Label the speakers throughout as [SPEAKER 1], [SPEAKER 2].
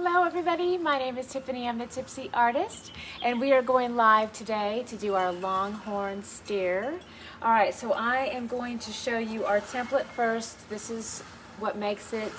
[SPEAKER 1] Hello everybody, my name is Tiffany, I'm the Tipsy Artist, and we are going live today to do our Longhorn steer. Alright, so I am going to show you our template first. This is what makes it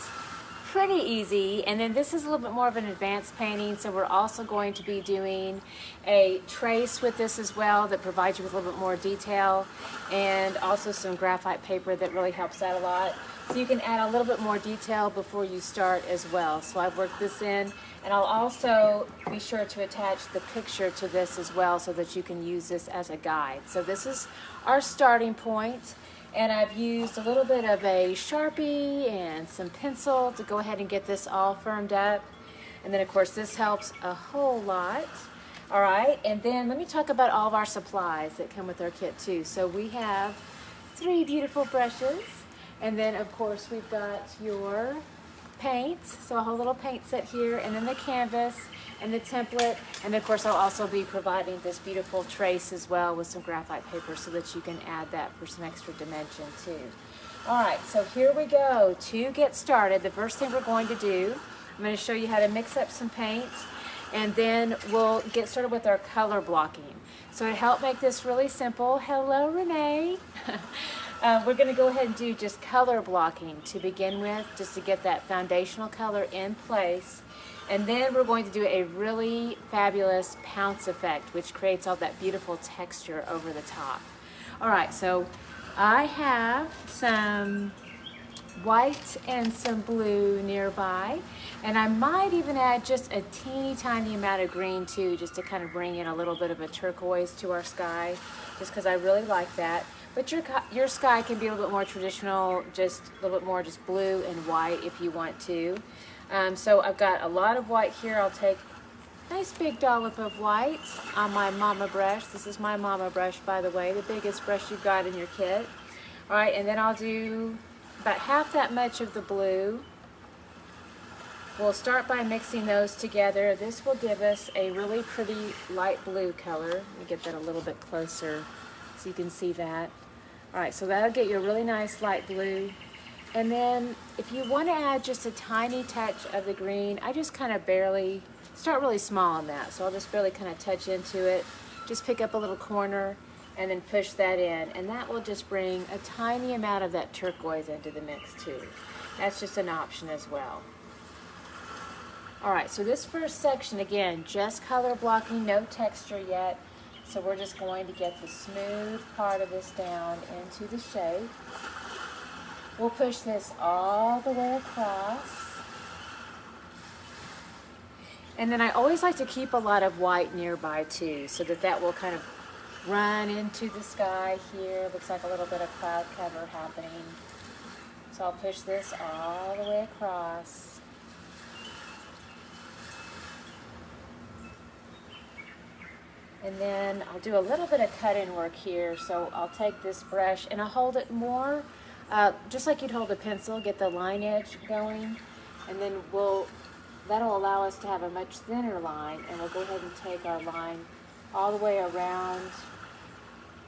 [SPEAKER 1] pretty easy, and then this is a little bit more of an advanced painting, so we're also going to be doing a trace with this as well that provides you with a little bit more detail, and also some graphite paper that really helps out a lot. So you can add a little bit more detail before you start as well. So I've worked this in, and I'll also be sure to attach the picture to this as well so that you can use this as a guide. So this is our starting point, and I've used a little bit of a Sharpie and some pencil to go ahead and get this all firmed up. And then of course this helps a whole lot. All right, and then let me talk about all of our supplies that come with our kit too. So we have 3 beautiful brushes. And then, of course, we've got your paints, so a whole little paint set here, and then the canvas and the template. And of course, I'll also be providing this beautiful trace as well with some graphite paper so that you can add that for some extra dimension too. All right, so here we go. To get started, the first thing we're going to do, I'm going to show you how to mix up some paints, and then we'll get started with our color blocking. So to help make this really simple, hello Renee. We're going to go ahead and do just color blocking to begin with, just to get that foundational color in place. And then we're going to do a really fabulous pounce effect, which creates all that beautiful texture over the top. All right, so I have some white and some blue nearby, and I might even add just a teeny tiny amount of green too, just to kind of bring in a little bit of a turquoise to our sky, just because I really like that. But your sky can be a little bit more traditional, just a little bit more just blue and white if you want to. So I've got a lot of white here. I'll take a nice big dollop of white on my mama brush. This is my mama brush, by the way, the biggest brush you've got in your kit. All right, and then I'll do about half that much of the blue. We'll start by mixing those together. This will give us a really pretty light blue color. Let me get that a little bit closer so you can see that. All right, so that'll get you a really nice light blue. And then if you want to add just a tiny touch of the green, I just kind of barely, start really small on that. So I'll just barely kind of touch into it, just pick up a little corner and then push that in. And that will just bring a tiny amount of that turquoise into the mix too. That's just an option as well. All right, so this first section, again, just color blocking, no texture yet. So we're just going to get the smooth part of this down into the shape. We'll push this all the way across. And then I always like to keep a lot of white nearby too, so that that will kind of run into the sky here. Looks like a little bit of cloud cover happening. So I'll push this all the way across. And then I'll do a little bit of cut-in work here. So I'll take this brush and I'll hold it more, just like you'd hold a pencil, get the line edge going. And then that'll allow us to have a much thinner line. And we'll go ahead and take our line all the way around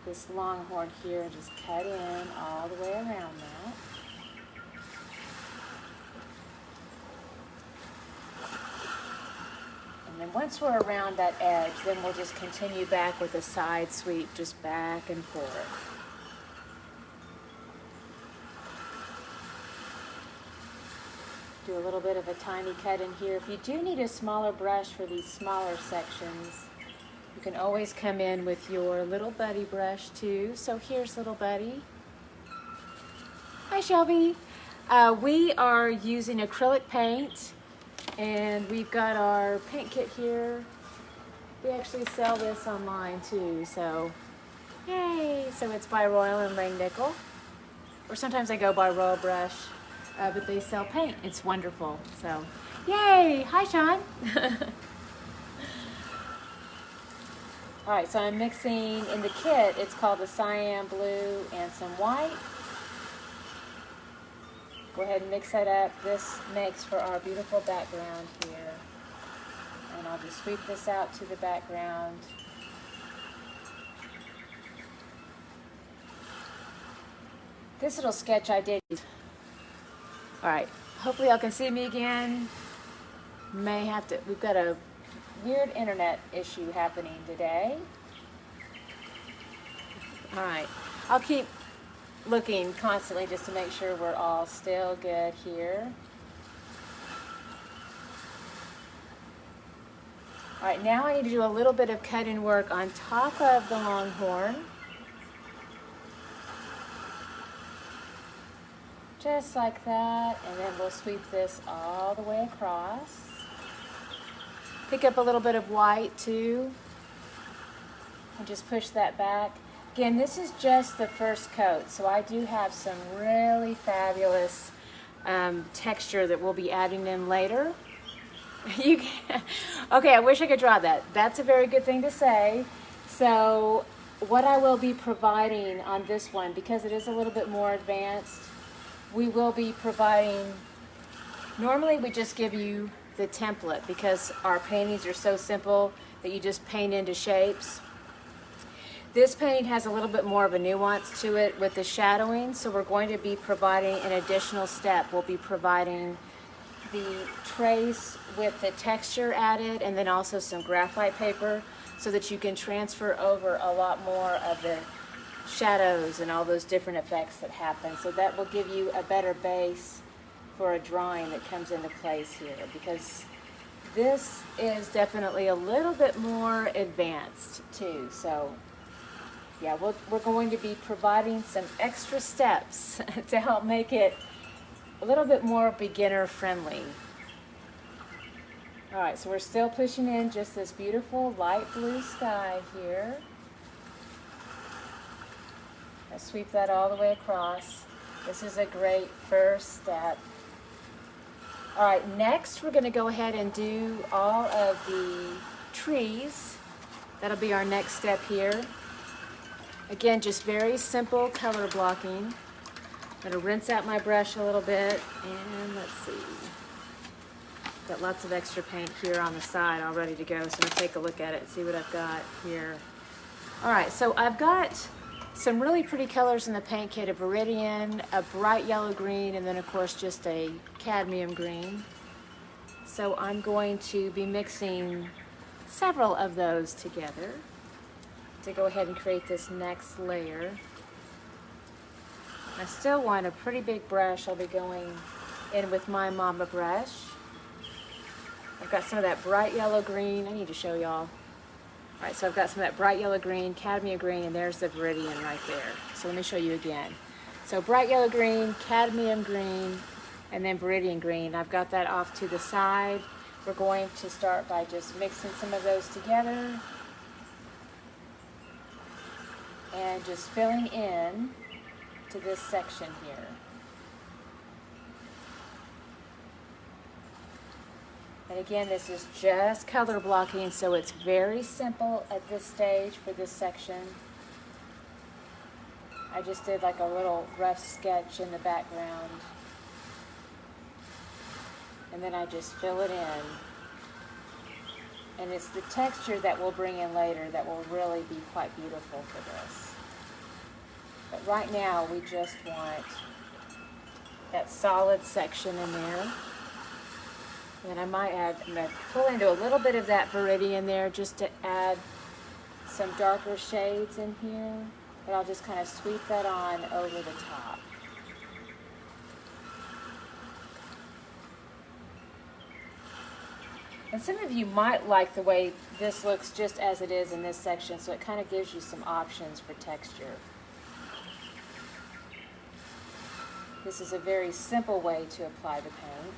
[SPEAKER 1] this longhorn here and just cut in all the way around that. And then once we're around that edge, then we'll just continue back with a side sweep, just back and forth. Do a little bit of a tiny cut in here. If you do need a smaller brush for these smaller sections, you can always come in with your little buddy brush too. So here's little buddy. Hi Shelby. We are using acrylic paint. And we've got our paint kit here. We actually sell this online too, so yay! So it's by Royal and Langnickel. Or sometimes I go by Royal Brush, but they sell paint. It's wonderful, so yay! Hi Sean! Alright, so I'm mixing in the kit, it's called the cyan blue and some white. Go ahead and mix that up. This makes for our beautiful background here. And I'll just sweep this out to the background. This little sketch I did. All right, hopefully y'all can see me again. may have to, we've got a weird internet issue happening today. All right, I'll keep looking constantly just to make sure we're all still good here. All right, now I need to do a little bit of cut-in work on top of the Longhorn. Just like that, and then we'll sweep this all the way across. Pick up a little bit of white too, and just push that back. Again, this is just the first coat, so I do have some really fabulous texture that we'll be adding in later. You can, okay, I wish I could draw that. That's a very good thing to say. So what I will be providing on this one, because it is a little bit more advanced, we will be providing, normally we just give you the template because our paintings are so simple that you just paint into shapes. This painting has a little bit more of a nuance to it with the shadowing, so we're going to be providing an additional step. We'll be providing the trace with the texture added, and then also some graphite paper so that you can transfer over a lot more of the shadows and all those different effects that happen. So that will give you a better base for a drawing that comes into place here, because this is definitely a little bit more advanced too. So yeah, we're going to be providing some extra steps to help make it a little bit more beginner friendly. All right, so we're still pushing in just this beautiful light blue sky here. I sweep that all the way across. This is a great first step. All right, next we're going to go ahead and do all of the trees. That'll be our next step here. Again, just very simple color blocking. I'm going to rinse out my brush a little bit, and let's see. Got lots of extra paint here on the side all ready to go, so I'm going to take a look at it and see what I've got here. All right, so I've got some really pretty colors in the paint kit, a Viridian, a bright yellow green, and then of course just a cadmium green. So I'm going to be mixing several of those together to go ahead and create this next layer. I still want a pretty big brush. I'll be going in with my Mama brush. I've got some of that bright yellow green. I need to show y'all. All right, so I've got some of that bright yellow green, cadmium green, and there's the Viridian right there. So let me show you again. So bright yellow green, cadmium green, and then Viridian green. I've got that off to the side. We're going to start by just mixing some of those together and just filling in to this section here. And again, this is just color blocking, so it's very simple at this stage for this section. I just did like a little rough sketch in the background. And then I just fill it in. And it's the texture that we'll bring in later that will really be quite beautiful for this. But right now, we just want that solid section in there. And I might add, I'm going to pull into a little bit of that Viridian there just to add some darker shades in here. But I'll just kind of sweep that on over the top. And some of you might like the way this looks just as it is in this section, so it kind of gives you some options for texture. This is a very simple way to apply the paint.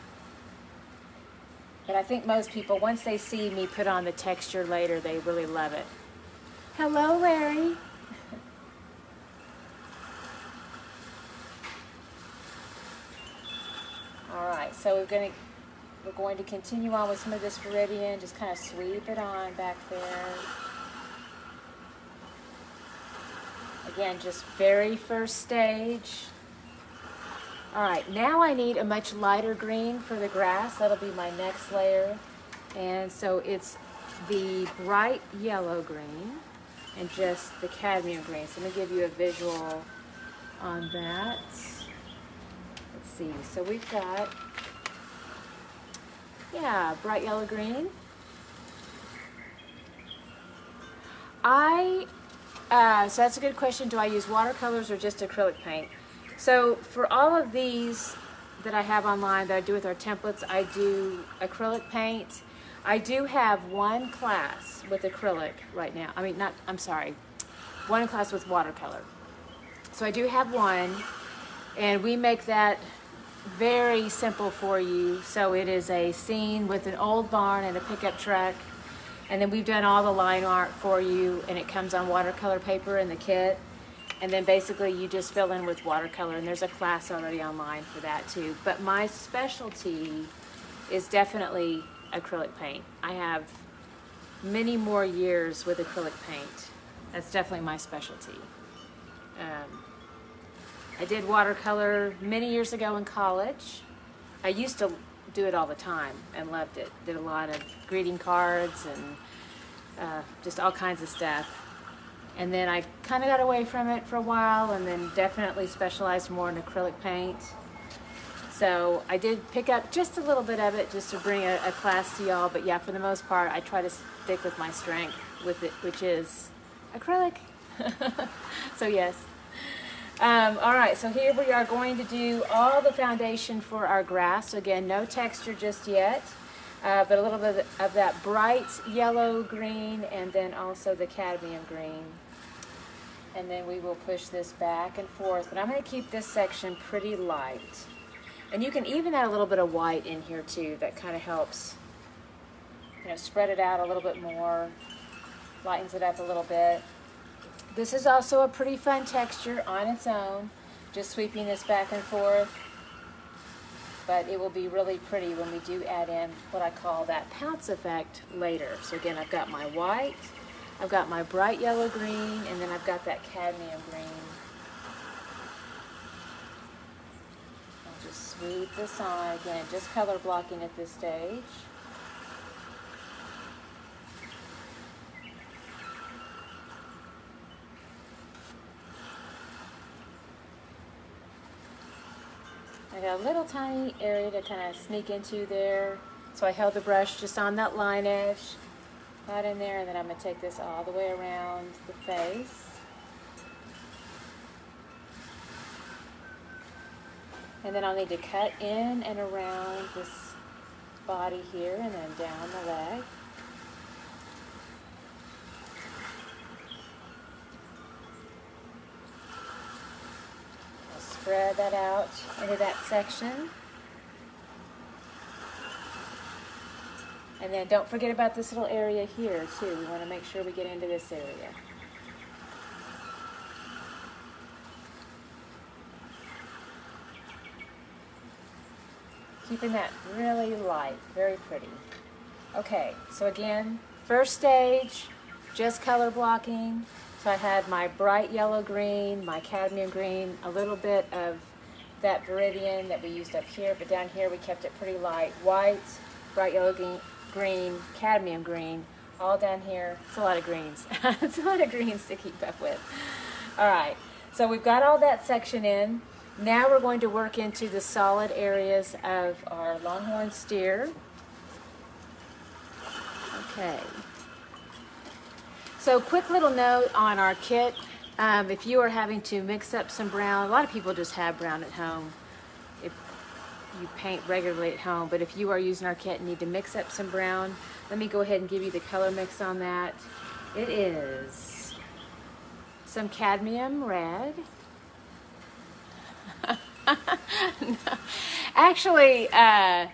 [SPEAKER 1] But I think most people, once they see me put on the texture later, they really love it. Hello, Larry. All right, so we're going to continue on with some of this Viridian, just kind of sweep it on back there. Again, just very first stage. All right, now I need a much lighter green for the grass. That'll be my next layer. And so it's the bright yellow green and just the cadmium green. So let me give you a visual on that. Let's see, so we've got Yeah, bright yellow green. So that's a good question. Do I use watercolors or just acrylic paint? So for all of these that I have online that I do with our templates, I do acrylic paint. I do have one class with acrylic right now. I mean, one class with watercolor. So I do have one, and we make that very simple for you. So it is a scene with an old barn and a pickup truck. And then we've done all the line art for you, and it comes on watercolor paper in the kit. And then basically you just fill in with watercolor, and there's a class already online for that too. But my specialty is definitely acrylic paint. I have many more years with acrylic paint. That's definitely my specialty. I did watercolor many years ago in college. I used to do it all the time and loved it. Did a lot of greeting cards and just all kinds of stuff. And then I kind of got away from it for a while, and then definitely specialized more in acrylic paint. So I did pick up just a little bit of it just to bring a class to y'all, but yeah, for the most part, I try to stick with my strength with it, which is acrylic. So yes. All right, so here we are going to do all the foundation for our grass. So again, no texture just yet, but a little bit of that bright yellow green, and then also the cadmium green. And then we will push this back and forth, and I'm going to keep this section pretty light. And you can even add a little bit of white in here too. That kind of helps, you know, spread it out a little bit more, lightens it up a little bit. This is also a pretty fun texture on its own, just sweeping this back and forth. But it will be really pretty when we do add in what I call that pounce effect later. So again, I've got my white, I've got my bright yellow green, and then I've got that cadmium green. I'll just sweep this on. Again, just color blocking at this stage. I got a little tiny area to kind of sneak into there. So I held the brush just on that line edge, right in there, and then I'm going to take this all the way around the face. And then I'll need to cut in and around this body here, and then down the leg. Spread that out into that section. And then don't forget about this little area here too. We want to make sure we get into this area. Keeping that really light, very pretty. Okay, so again, first stage, just color blocking. So I had my bright yellow green, my cadmium green, a little bit of that viridian that we used up here, but down here we kept it pretty light. White, bright yellow green, cadmium green, all down here. It's a lot of greens. It's a lot of greens to keep up with. All right, so we've got all that section in. Now we're going to work into the solid areas of our Longhorn steer. Okay. So quick little note on our kit, if you are having to mix up some brown, a lot of people just have brown at home if you paint regularly at home, but if you are using our kit and need to mix up some brown, let me go ahead and give you the color mix on that. It is some cadmium red. No. Actually, I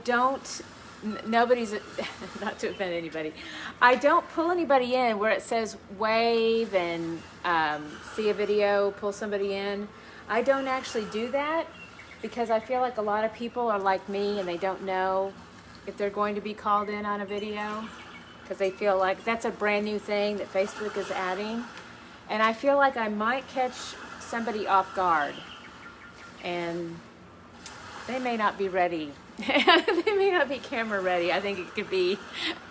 [SPEAKER 1] don't, nobody's, not to offend anybody, I don't pull anybody in where it says wave and see a video, pull somebody in. I don't actually do that because I feel like a lot of people are like me and they don't know if they're going to be called in on a video because they feel like that's a brand new thing that Facebook is adding. And I feel like I might catch somebody off guard and they may not be ready. They may not be camera ready. I think it could be,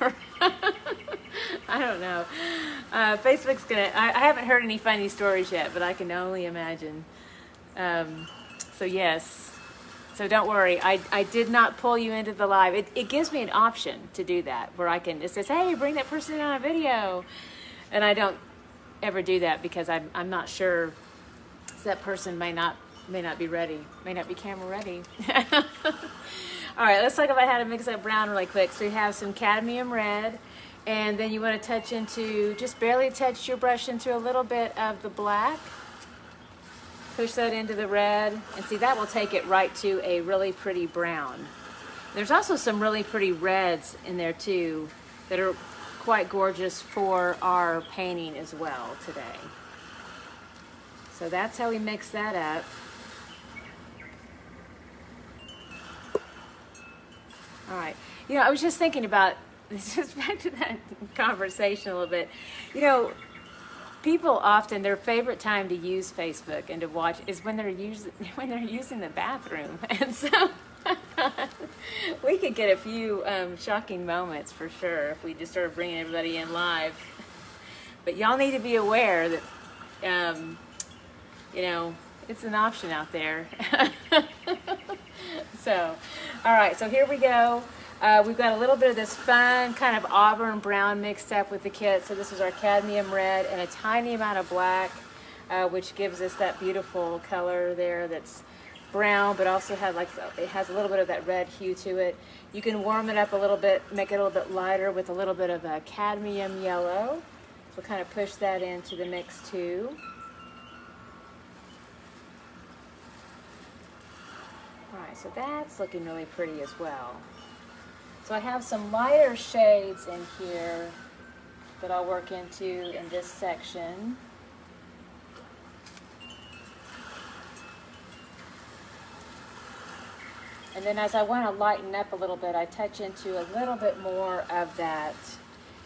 [SPEAKER 1] I don't know. Facebook's gonna, I haven't heard any funny stories yet, but I can only imagine. So yes, So don't worry, I did not pull you into the live. It gives me an option to do that, where I can, it says, hey, bring that person in on a video. And I don't ever do that because I'm not sure, that person may not be ready, may not be camera ready. All right, let's talk about how to mix up brown really quick. So you have some cadmium red, and then you want to touch into, just barely touch your brush into a little bit of the black. Push that into the red, and see, that will take it right to a really pretty brown. There's also some really pretty reds in there too that are quite gorgeous for our painting as well today. So that's how we mix that up. All right, you know, I was just thinking about, just back to that conversation a little bit. You know, people often, their favorite time to use Facebook and to watch is when they're using the bathroom, and so we could get a few shocking moments for sure if we just started bringing everybody in live. But y'all need to be aware that you know, it's an option out there. So, all right, so here we go. We've got a little bit of this fun kind of auburn brown mixed up with the kit. So this is our cadmium red and a tiny amount of black, which gives us that beautiful color there that's brown, but also it has a little bit of that red hue to it. You can warm it up a little bit, make it a little bit lighter with a little bit of a cadmium yellow. So kind of push that into the mix too. All right, so that's looking really pretty as well. So I have some lighter shades in here that I'll work into in this section. And then as I want to lighten up a little bit, I touch into a little bit more of that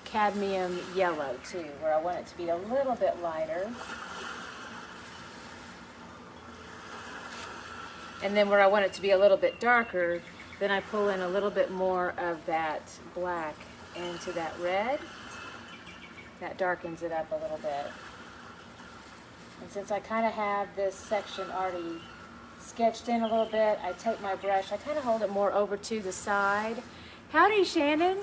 [SPEAKER 1] cadmium yellow too, where I want it to be a little bit lighter. And then where I want it to be a little bit darker, then I pull in a little bit more of that black into that red. That darkens it up a little bit. And since I kind of have this section already sketched in a little bit, I take my brush, I kind of hold it more over to the side. Howdy, Shannon.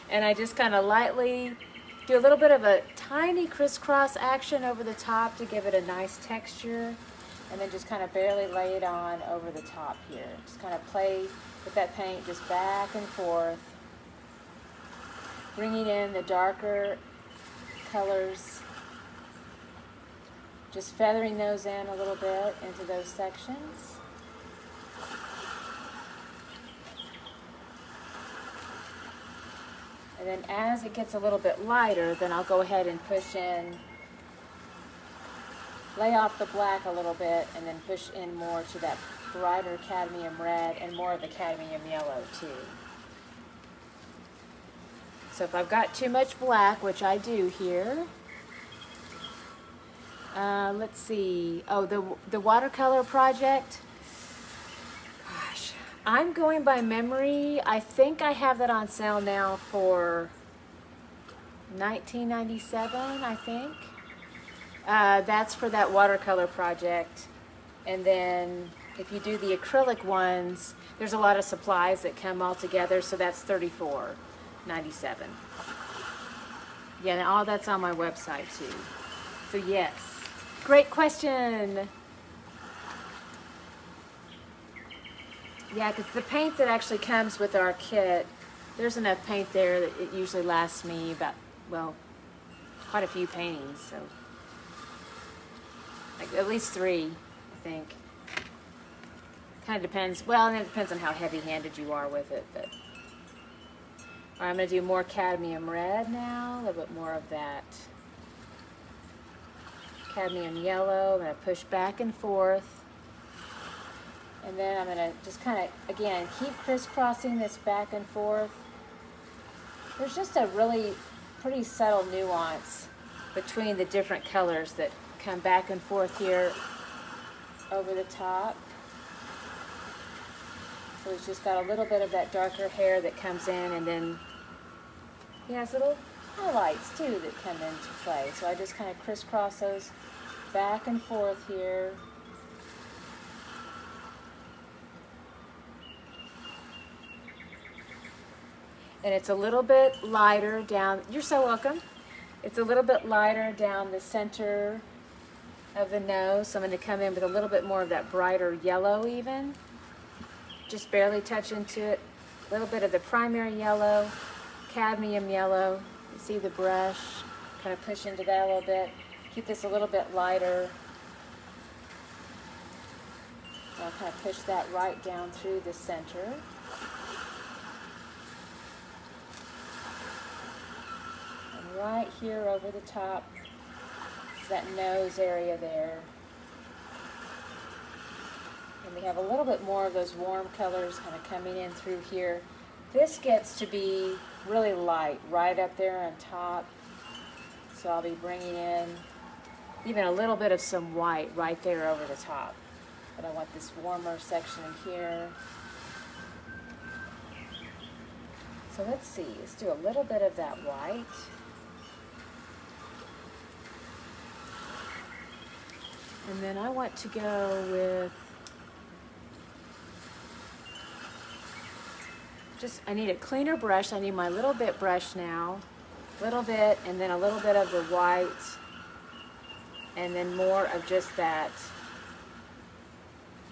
[SPEAKER 1] And I just kind of lightly do a little bit of a tiny crisscross action over the top to give it a nice texture. And then just kind of barely lay it on over the top here. Just kind of play with that paint just back and forth, bringing in the darker colors, just feathering those in a little bit into those sections. And then as it gets a little bit lighter, then I'll go ahead and push in, lay off the black a little bit, and then push in more to that brighter cadmium red and more of the cadmium yellow too. So if I've got too much black, which I do here, let's see, oh, the watercolor project, gosh, I'm going by memory. I think I have that on sale now for $19.97, I think. That's for that watercolor project. And then if you do the acrylic ones, there's a lot of supplies that come all together, so that's $34.97. Yeah, and all that's on my website too. So yes, great question. Yeah, because the paint that actually comes with our kit, there's enough paint there that it usually lasts me about, well, quite a few paintings, so. Like at least 3, I think. Kind of depends, well, and it depends on how heavy-handed you are with it. But. All right, I'm going to do more cadmium red now, a little bit more of that cadmium yellow. I'm going to push back and forth. And then I'm going to just kind of, again, keep crisscrossing this back and forth. There's just a really pretty subtle nuance between the different colors that come back and forth here over the top. So it's just got a little bit of that darker hair that comes in, and then he has little highlights too that come into play. So I just kind of crisscross those back and forth here. And it's a little bit lighter down, you're so welcome. It's a little bit lighter down the center of the nose, so I'm going to come in with a little bit more of that brighter yellow even. Just barely touch into it. A little bit of the primary yellow, cadmium yellow. You see the brush, kind of push into that a little bit. Keep this a little bit lighter. I'll kind of push that right down through the center. And right here over the top, that nose area there. And we have a little bit more of those warm colors kind of coming in through here. This gets to be really light right up there on top. So I'll be bringing in even a little bit of some white right there over the top. But I want this warmer section in here. So let's see, let's do a little bit of that white. And then I want to go with I need a cleaner brush. I need my little bit brush now. Little bit, and then a little bit of the white, and then more of just that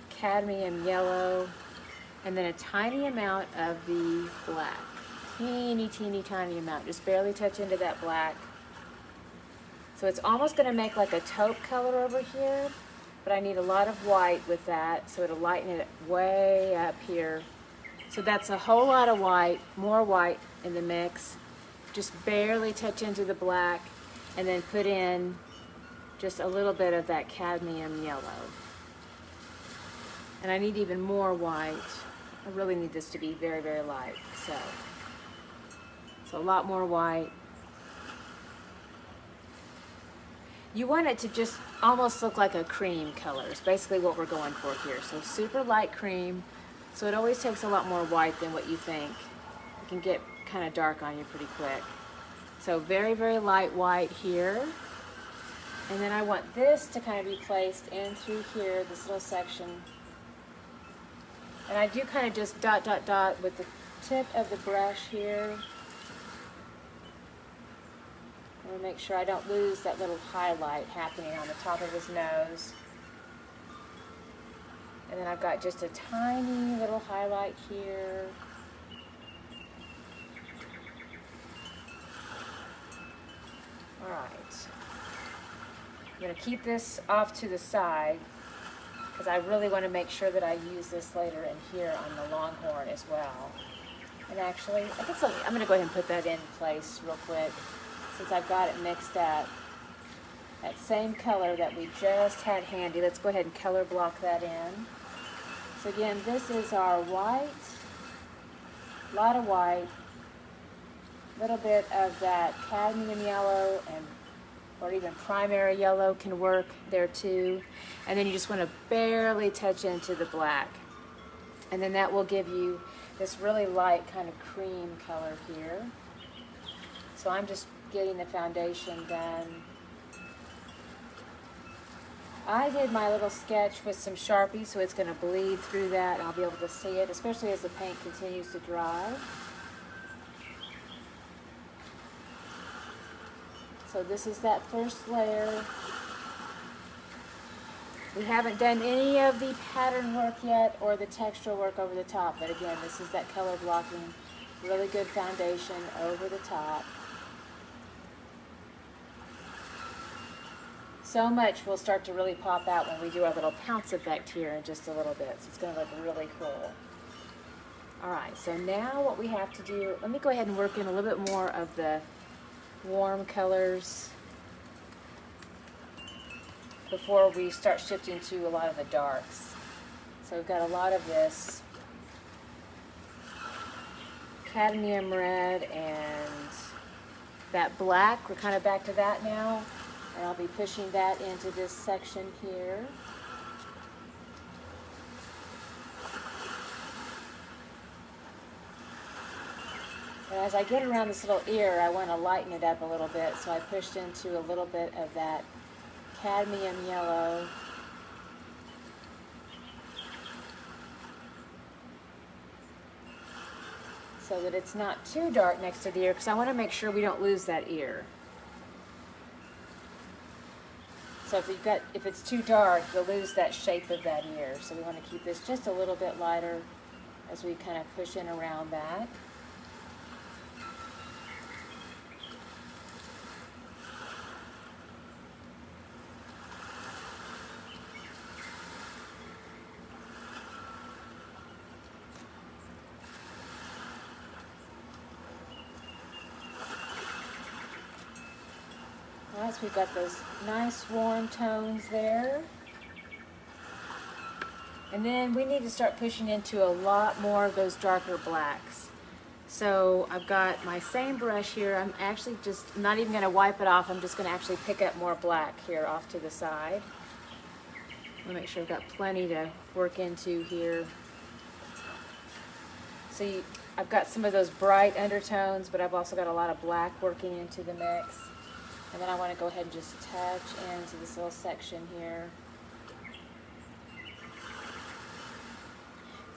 [SPEAKER 1] cadmium yellow, and then a tiny amount of the black. Teeny, teeny, tiny amount. Just barely touch into that black. So it's almost going to make like a taupe color over here, but I need a lot of white with that, so it'll lighten it way up here. So that's a whole lot of white, more white in the mix. Just barely touch into the black, and then put in just a little bit of that cadmium yellow. And I need even more white. I really need this to be very, very light. So a lot more white. You want it to just almost look like a cream color. It's basically what we're going for here. So super light cream. So it always takes a lot more white than what you think. It can get kind of dark on you pretty quick. So very, very light white here. And then I want this to kind of be placed in through here, this little section. And I do kind of just dot, dot, dot with the tip of the brush here. I want to make sure I don't lose that little highlight happening on the top of his nose. And then I've got just a tiny little highlight here. All right. I'm going to keep this off to the side because I really want to make sure that I use this later in here on the Longhorn as well. And actually, I'm going to go ahead and put that in place real quick since I've got it mixed up. That same color that we just had handy, let's go ahead and color block that in. So again, this is our white, a lot of white, a little bit of that cadmium yellow, or even primary yellow can work there too. And then you just want to barely touch into the black. And then that will give you this really light kind of cream color here. So I'm just getting the foundation done. I did my little sketch with some Sharpie, so it's going to bleed through that, and I'll be able to see it, especially as the paint continues to dry. So this is that first layer. We haven't done any of the pattern work yet or the texture work over the top, but again, this is that color blocking, really good foundation over the top. So much will start to really pop out when we do our little pounce effect here in just a little bit. So it's going to look really cool. All right, so now what we have to do, let me go ahead and work in a little bit more of the warm colors before we start shifting to a lot of the darks. So we've got a lot of this cadmium red and that black. We're kind of back to that now. And I'll be pushing that into this section here. And as I get around this little ear, I want to lighten it up a little bit, so I pushed into a little bit of that cadmium yellow. so that it's not too dark next to the ear, because I want to make sure we don't lose that ear. So if it's too dark, you'll lose that shape of that ear. So we want to keep this just a little bit lighter as we kind of push in around that. Alright, so we've got those nice warm tones there. And then we need to start pushing into a lot more of those darker blacks. So I've got my same brush here. I'm actually just not even going to wipe it off. I'm just going to actually pick up more black here off to the side. I'll make sure I've got plenty to work into here. So I've got some of those bright undertones, but I've also got a lot of black working into the mix. And then I want to go ahead and just touch into this little section here.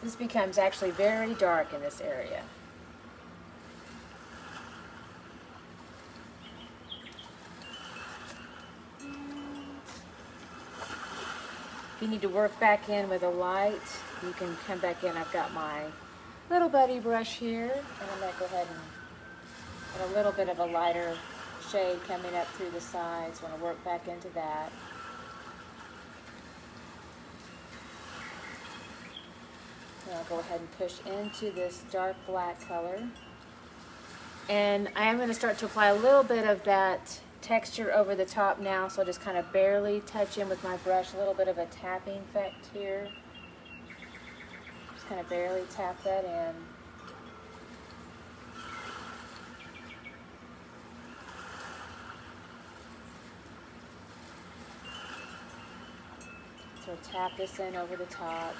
[SPEAKER 1] This becomes actually very dark in this area. If you need to work back in with a light, you can come back in. I've got my little buddy brush here, and I'm going to go ahead and put a little bit of a lighter shade coming up through the sides. Want to work back into that. And I'll go ahead and push into this dark black color. And I am going to start to apply a little bit of that texture over the top now, so I'll just kind of barely touch in with my brush, a little bit of a tapping effect here. Just kind of barely tap that in. So tap this in over the top.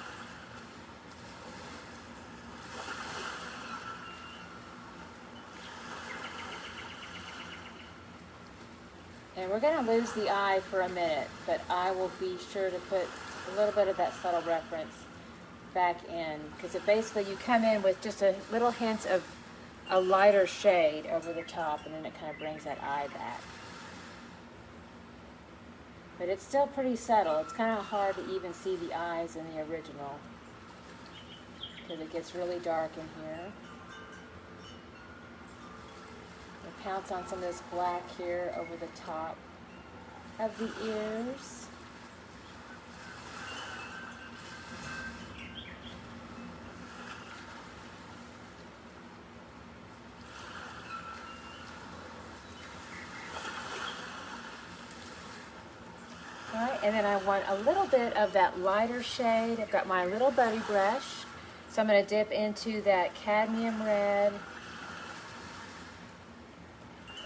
[SPEAKER 1] And we're going to lose the eye for a minute, but I will be sure to put a little bit of that subtle reference back in, because basically you come in with just a little hint of a lighter shade over the top, and then it kind of brings that eye back. But it's still pretty subtle. It's kind of hard to even see the eyes in the original, because it gets really dark in here. Pounce on some of this black here over the top of the ears. All right, and then I want a little bit of that lighter shade. I've got my little buddy brush, so I'm going to dip into that cadmium red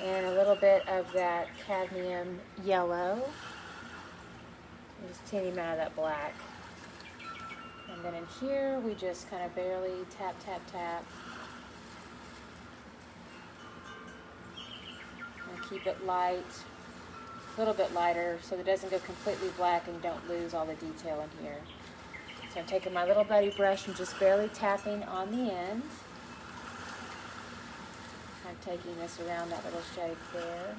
[SPEAKER 1] and a little bit of that cadmium yellow. Just teeny amount of that black. And then in here, we just kind of barely tap, tap, tap. And keep it light, a little bit lighter, so that it doesn't go completely black and you don't lose all the detail in here. So I'm taking my little buddy brush and just barely tapping on the end. I'm taking this around that little shape there.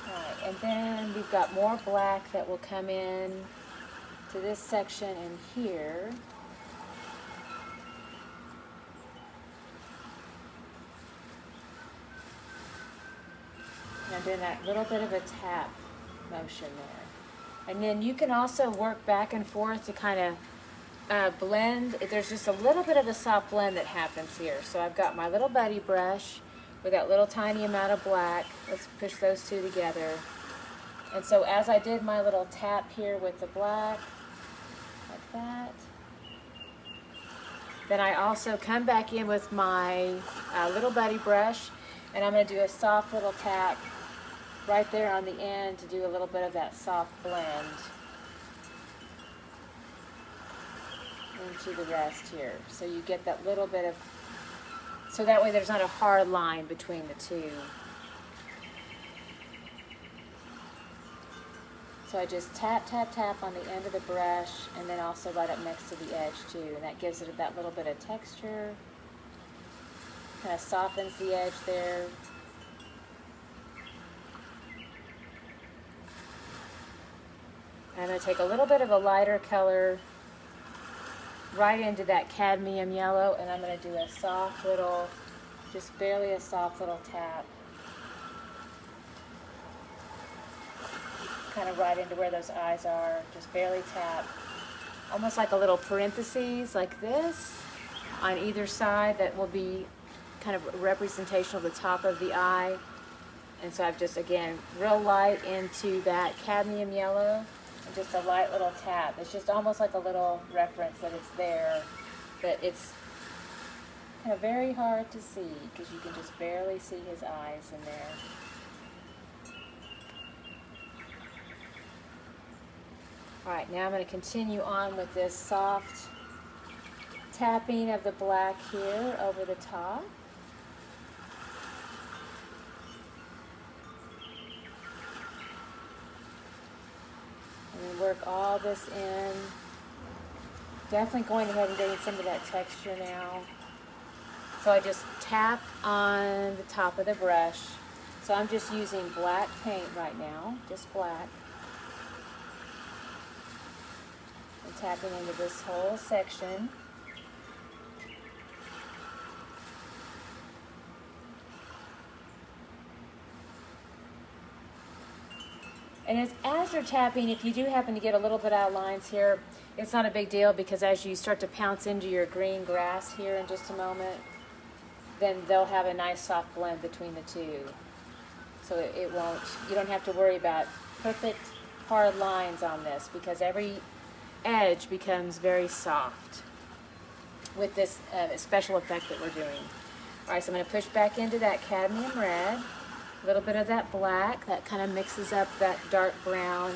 [SPEAKER 1] Alright, and then we've got more black that will come in to this section in here. I'm doing that little bit of a tap motion there. And then you can also work back and forth to kind of blend. There's just a little bit of a soft blend that happens here. So I've got my little buddy brush with that little tiny amount of black. Let's push those two together. And so as I did my little tap here with the black, like that, then I also come back in with my little buddy brush, and I'm going to do a soft little tap right there on the end to do a little bit of that soft blend into the rest here. So you get that little bit of So that way there's not a hard line between the two. So I just tap, tap, tap on the end of the brush, and then also right up next to the edge too. And that gives it that little bit of texture. Kind of softens the edge there. And I'm going to take a little bit of a lighter color right into that cadmium yellow, and I'm going to do a soft little, just barely a soft little tap. Kind of right into where those eyes are, just barely tap. Almost like a little parentheses like this on either side that will be kind of a representation of the top of the eye. And so I've just, again, real light into that cadmium yellow and just a light little tap. It's just almost like a little reference that it's there, but it's kind of very hard to see because you can just barely see his eyes in there. Alright, now I'm going to continue on with this soft tapping of the black here over the top. And then work all this in. Definitely going ahead and getting some of that texture now. So I just tap on the top of the brush. So I'm just using black paint right now, just black. Tapping into this whole section. And as you're tapping, if you do happen to get a little bit out of lines here, it's not a big deal because as you start to pounce into your green grass here in just a moment, then they'll have a nice soft blend between the two. So it won't, you don't have to worry about perfect hard lines on this because every edge becomes very soft with this special effect that we're doing. Alright, so I'm going to push back into that cadmium red, a little bit of that black, that kind of mixes up that dark brown,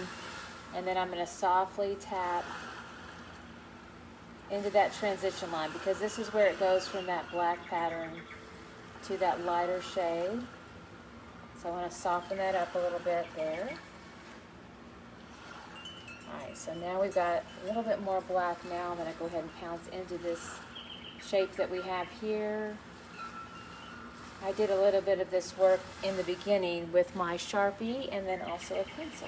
[SPEAKER 1] and then I'm going to softly tap into that transition line because this is where it goes from that black pattern to that lighter shade. So I want to soften that up a little bit there. Alright, so now we've got a little bit more black now. I'm going to go ahead and pounce into this shape that we have here. I did a little bit of this work in the beginning with my Sharpie and then also a pencil.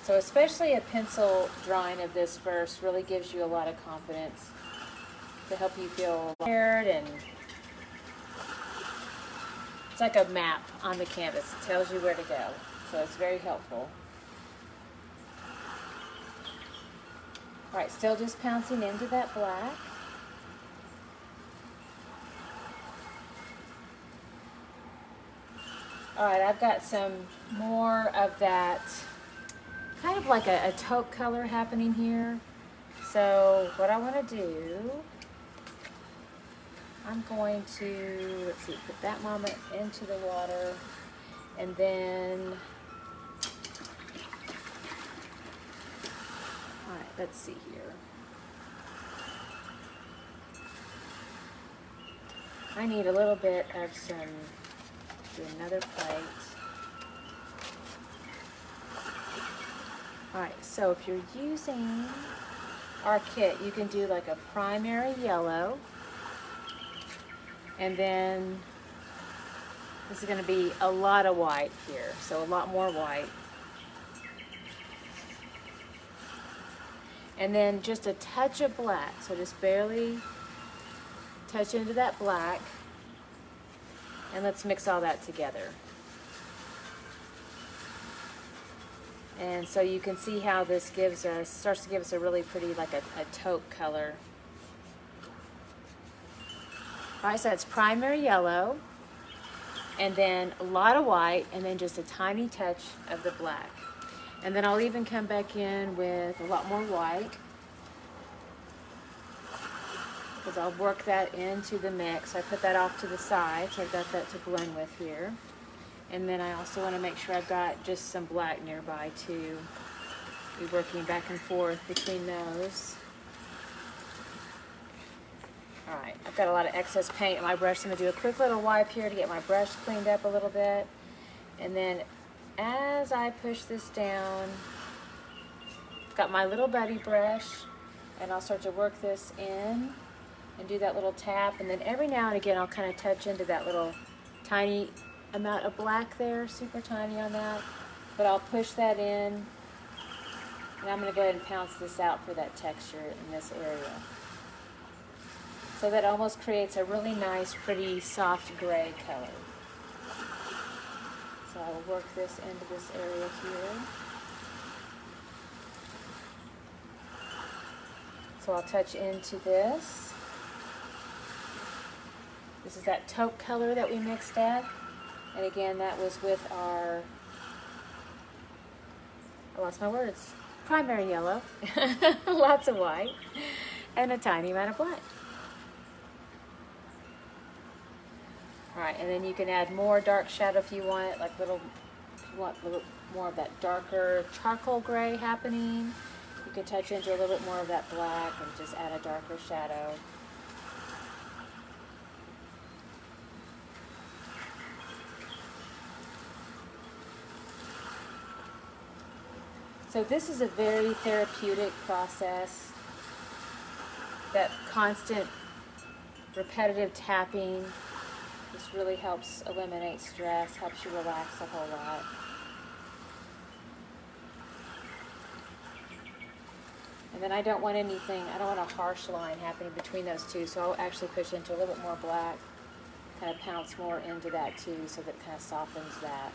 [SPEAKER 1] So especially a pencil drawing of this first really gives you a lot of confidence to help you feel prepared, and it's like a map on the canvas. It tells you where to go. So it's very helpful. Alright, still just pouncing into that black. Alright, I've got some more of that kind of like a taupe color happening here. So what I want to do, I'm going to, let's see, put that moment into the water, and then, all right, let's see here. I need a little bit of some, do another plate. All right, so if you're using our kit, you can do like a primary yellow. And then this is going to be a lot of white here, so a lot more white. And then just a touch of black, so just barely touch into that black. And let's mix all that together. And so you can see how this gives us, starts to give us a really pretty, like a taupe color. All right, so it's primary yellow, and then a lot of white, and then just a tiny touch of the black. And then I'll even come back in with a lot more white, because I'll work that into the mix. I put that off to the side, so I've got that to blend with here. And then I also want to make sure I've got just some black nearby too. Be working back and forth between those. Alright, I've got a lot of excess paint on my brush, so I'm going to do a quick little wipe here to get my brush cleaned up a little bit. And then as I push this down, I've got my little buddy brush, and I'll start to work this in and do that little tap. And then every now and again I'll kind of touch into that little tiny amount of black there, super tiny on that. But I'll push that in, and I'm going to go ahead and pounce this out for that texture in this area. So that almost creates a really nice, pretty, soft gray color. So I will work this into this area here. So I'll touch into this. This is that taupe color that we mixed up. And again, that was with our, I lost my words, primary yellow, lots of white, and a tiny amount of black. Alright, and then you can add more dark shadow if you want, like if you want a little more of that darker charcoal gray happening. You can touch into a little bit more of that black and just add a darker shadow. So this is a very therapeutic process. That constant repetitive tapping just really helps eliminate stress, helps you relax a whole lot. And then I don't want anything, I don't want a harsh line happening between those two, so I'll actually push into a little bit more black, kind of pounce more into that too, so that it kind of softens that.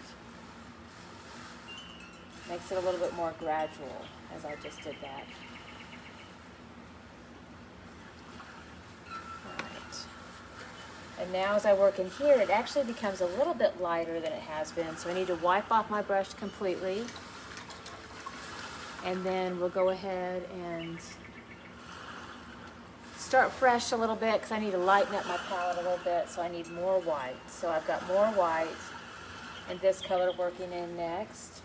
[SPEAKER 1] Makes it a little bit more gradual as I just did that. And now as I work in here, it actually becomes a little bit lighter than it has been. So I need to wipe off my brush completely. And then we'll go ahead and start fresh a little bit because I need to lighten up my palette a little bit. So I need more white. So I've got more white and this color working in next.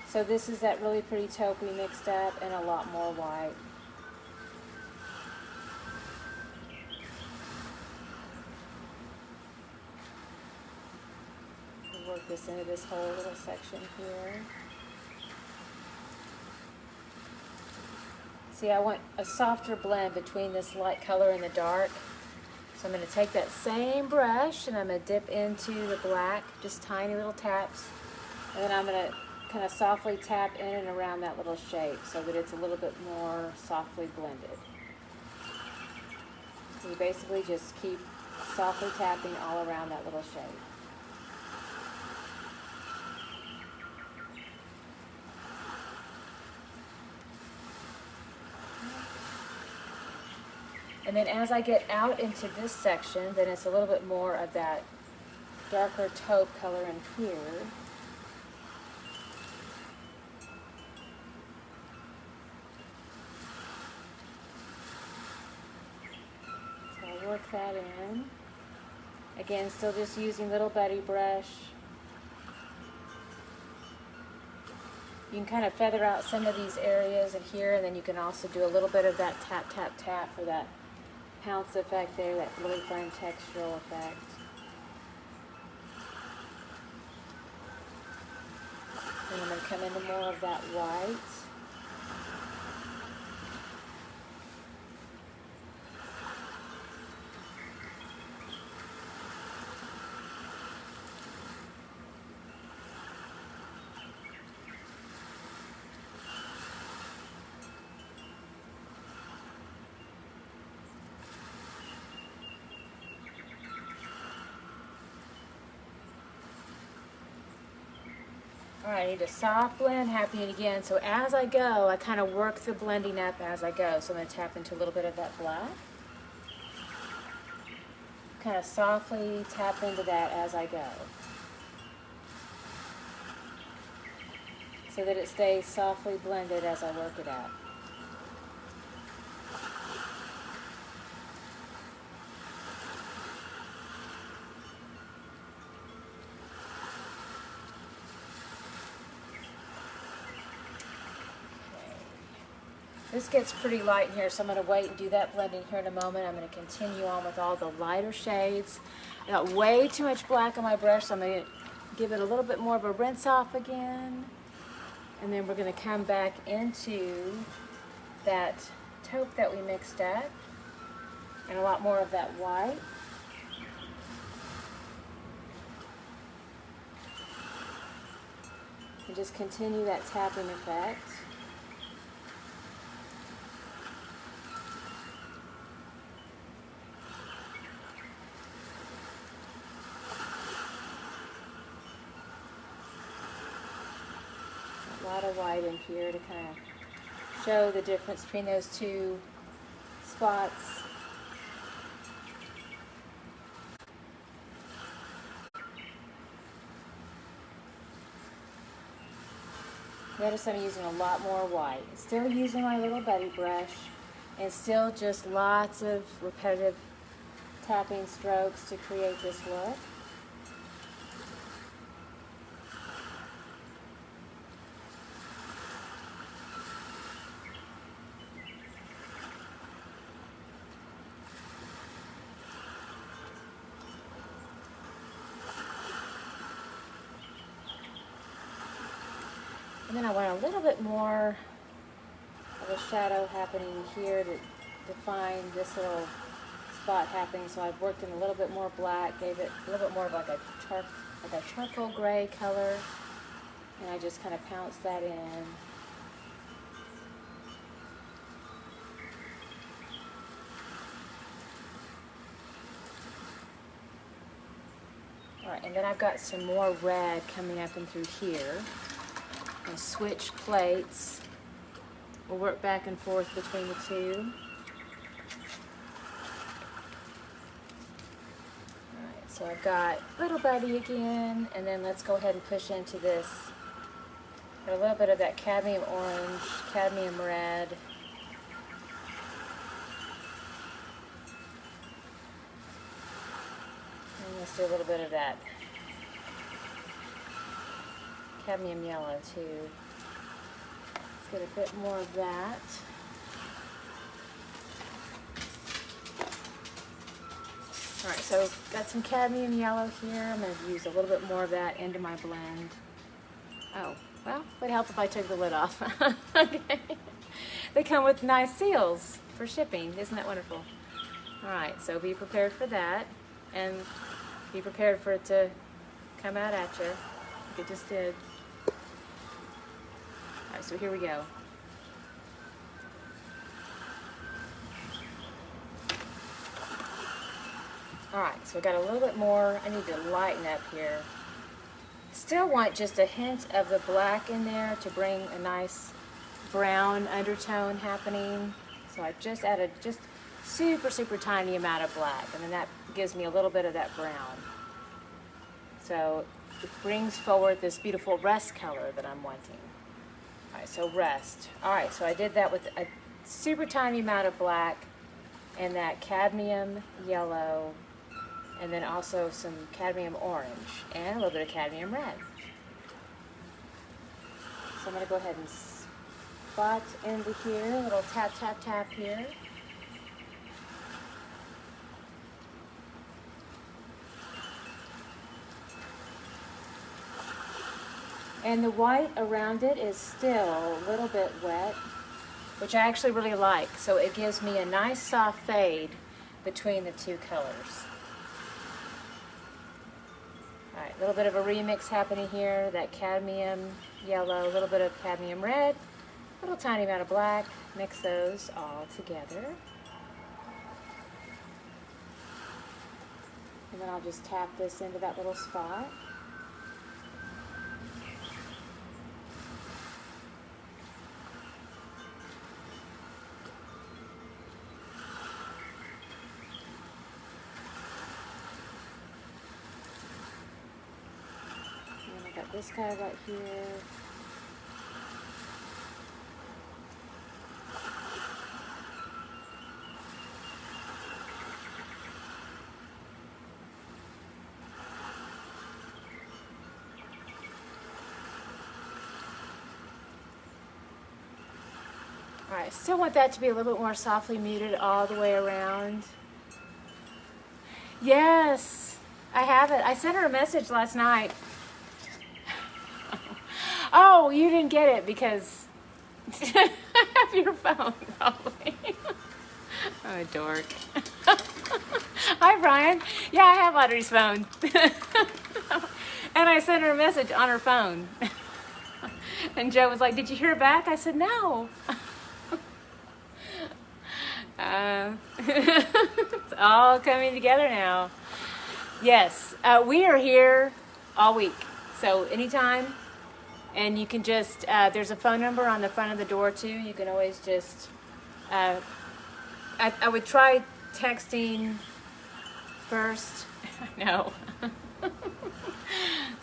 [SPEAKER 1] So this is that really pretty taupe we mixed up and a lot more white. Work this into this whole little section here. See, I want a softer blend between this light color and the dark. So I'm going to take that same brush and I'm going to dip into the black, just tiny little taps. And then I'm going to kind of softly tap in and around that little shape so that it's a little bit more softly blended. So you basically just keep softly tapping all around that little shape. And then as I get out into this section, then it's a little bit more of that darker taupe color in here. So I'll work that in. Again, still just using little buddy brush. You can kind of feather out some of these areas in here, and then you can also do a little bit of that tap, tap, tap for that pounce effect there, that really fun textural effect. And I'm going to come into more of that white. Alright, I need a soft blend happening again. So as I go, I kind of work the blending up as I go. So I'm going to tap into a little bit of that black. Kind of softly tap into that as I go. So that it stays softly blended as I work it out. This gets pretty light in here, so I'm going to wait and do that blending here in a moment. I'm going to continue on with all the lighter shades. I got way too much black on my brush, so I'm going to give it a little bit more of a rinse off again. And then we're going to come back into that taupe that we mixed up, and a lot more of that white. And just continue that tapping effect. A lot of white in here to kind of show the difference between those two spots. Notice I'm using a lot more white. Still using my little buddy brush, and still just lots of repetitive tapping strokes to create this look. And then I want a little bit more of a shadow happening here to define this little spot happening. So I've worked in a little bit more black, gave it a little bit more of like a charcoal gray color, and I just kind of pounced that in. All right, and then I've got some more red coming up and through here. And switch plates. We'll work back and forth between the two. Alright, so I've got Little Buddy again, and then let's go ahead and push into this. Got a little bit of that cadmium orange, cadmium red. And let's do a little bit of that cadmium yellow too. Let's get a bit more of that. Alright, so got some cadmium yellow here. I'm going to use a little bit more of that into my blend. Oh, well, it would help if I took the lid off. Okay. They come with nice seals for shipping. Isn't that wonderful? Alright, so be prepared for that. And be prepared for it to come out at you, like it just did. Alright, so here we go. Alright, so I got a little bit more. I need to lighten up here. Still want just a hint of the black in there to bring a nice brown undertone happening. So I just added just super tiny amount of black, and then that gives me a little bit of that brown. So it brings forward this beautiful rust color that I'm wanting. Alright, so rust. Alright, so I did that with a super tiny amount of black and that cadmium yellow, and then also some cadmium orange and a little bit of cadmium red. So I'm going to go ahead and spot into here, a little tap tap tap here. And the white around it is still a little bit wet, which I actually really like. So it gives me a nice soft fade between the two colors. All right, a little bit of a remix happening here. That cadmium yellow, a little bit of cadmium red, a little tiny amount of black. Mix those all together. And then I'll just tap this into that little spot. This guy right here. All right, still want that to be a little bit more softly muted all the way around. Yes, I have it. I sent her a message last night. Oh, you didn't get it because I have your phone, probably. I'm a dork. Hi, Brian. Yeah, I have Audrey's phone. And I sent her a message on her phone. And Joe was like, did you hear back? I said, no. It's all coming together now. Yes, we are here all week. So anytime. And you can just, there's a phone number on the front of the door too. You can always just, I would try texting first. No.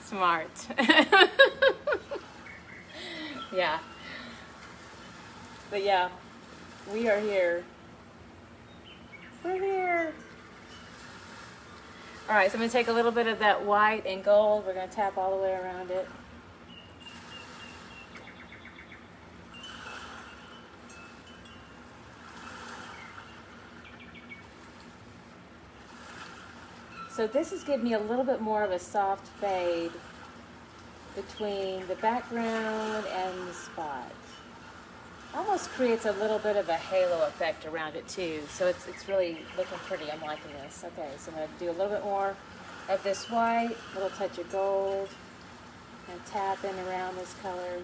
[SPEAKER 1] Smart. Yeah. But yeah, we are here. We're here. All right, so I'm going to take a little bit of that white and gold. We're going to tap all the way around it. So this is giving me a little bit more of a soft fade between the background and the spot. Almost creates a little bit of a halo effect around it too. So it's really looking pretty. I'm liking this. Okay, so I'm going to do a little bit more of this white, a little touch of gold, and tap in around this color.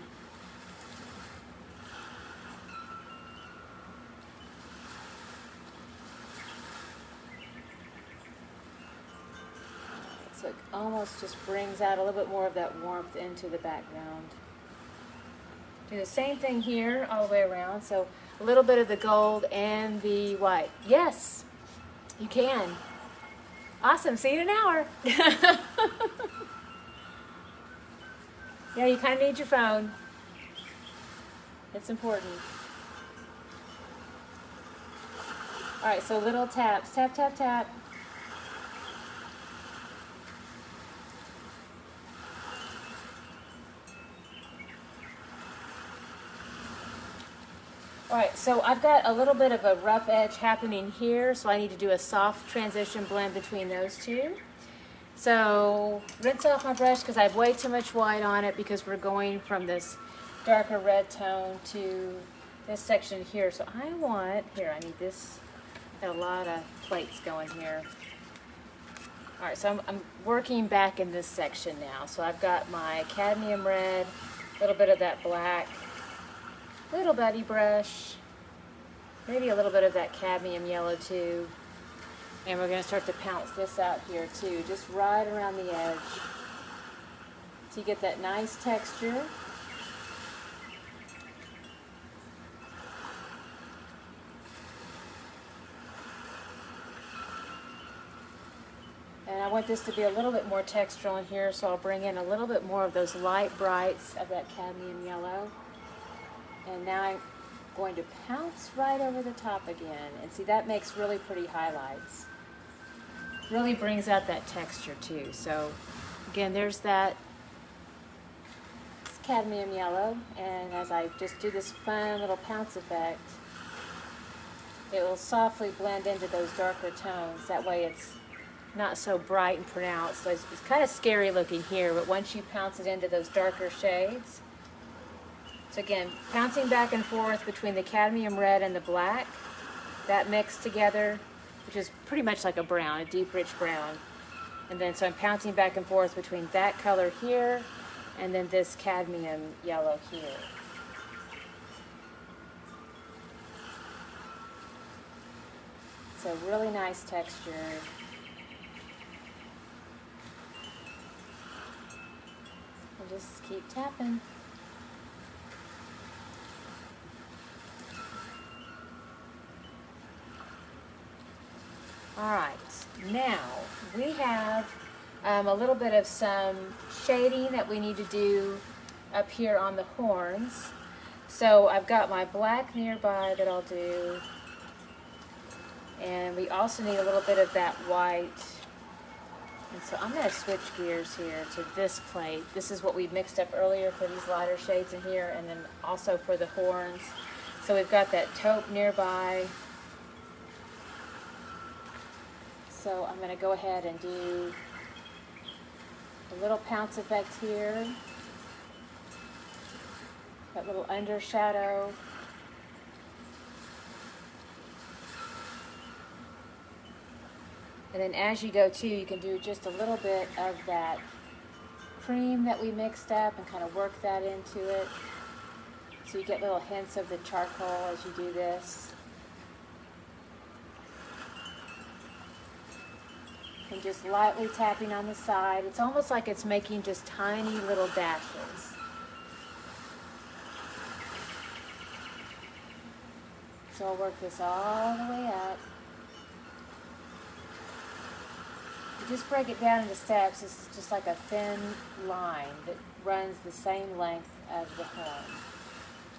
[SPEAKER 1] So it almost just brings out a little bit more of that warmth into the background. Do the same thing here all the way around. So a little bit of the gold and the white. Yes, you can. Awesome. See you in an hour. Yeah, you kind of need your phone. It's important. All right, so little taps. Tap, tap, tap. All right, so I've got a little bit of a rough edge happening here, so I need to do a soft transition blend between those two. So rinse off my brush because I have way too much white on it because we're going from this darker red tone to this section here. So I want, here, I need this, got a lot of plates going here. All right, so I'm working back in this section now. So I've got my cadmium red, a little bit of that black, little buddy brush, maybe a little bit of that cadmium yellow too. And we're going to start to pounce this out here too, just right around the edge. So you get that nice texture. And I want this to be a little bit more textural in here, so I'll bring in a little bit more of those light brights of that cadmium yellow. And now I'm going to pounce right over the top again. And see, that makes really pretty highlights. Really brings out that texture too. So again, there's that cadmium yellow. And as I just do this fun little pounce effect, it will softly blend into those darker tones. That way it's not so bright and pronounced. So it's kind of scary looking here, but once you pounce it into those darker shades. So again, pouncing back and forth between the cadmium red and the black, that mixed together, which is pretty much like a brown, a deep, rich brown. And then so I'm pouncing back and forth between that color here and then this cadmium yellow here. So really nice texture. I'll just keep tapping. All right, now we have a little bit of some shading that we need to do up here on the horns. So I've got my black nearby that I'll do, and we also need a little bit of that white. And so I'm going to switch gears here to this plate. This is what we mixed up earlier for these lighter shades in here, and then also for the horns. So we've got that taupe nearby. So I'm going to go ahead and do a little pounce effect here. That little under shadow. And then as you go too, you can do just a little bit of that cream that we mixed up and kind of work that into it. So you get little hints of the charcoal as you do this. And just lightly tapping on the side. It's almost like it's making just tiny little dashes. So I'll work this all the way up. You just break it down into steps. This is just like a thin line that runs the same length as the horn.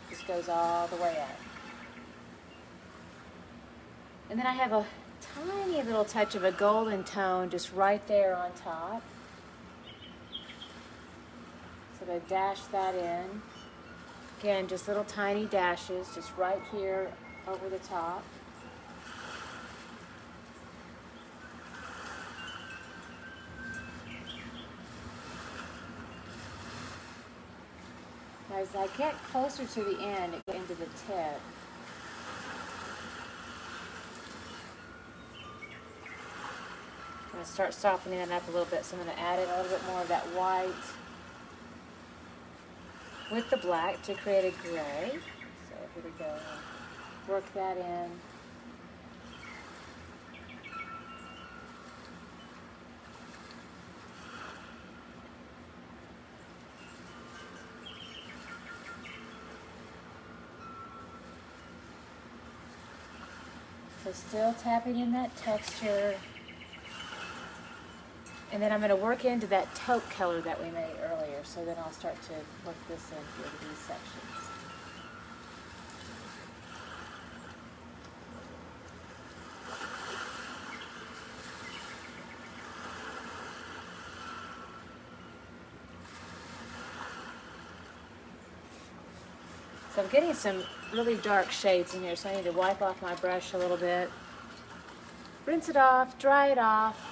[SPEAKER 1] Just goes all the way up. And then I have a tiny little touch of a golden tone just right there on top. So to dash that in. Again, just little tiny dashes just right here over the top. As I get closer to the end, it gets into the tip. I'm going to start softening it up a little bit, so I'm going to add in a little bit more of that white with the black to create a gray. So here we go. Work that in. So still tapping in that texture. And then I'm going to work into that taupe color that we made earlier. So then I'll start to work this in here to these sections. So I'm getting some really dark shades in here, so I need to wipe off my brush a little bit. Rinse it off, dry it off.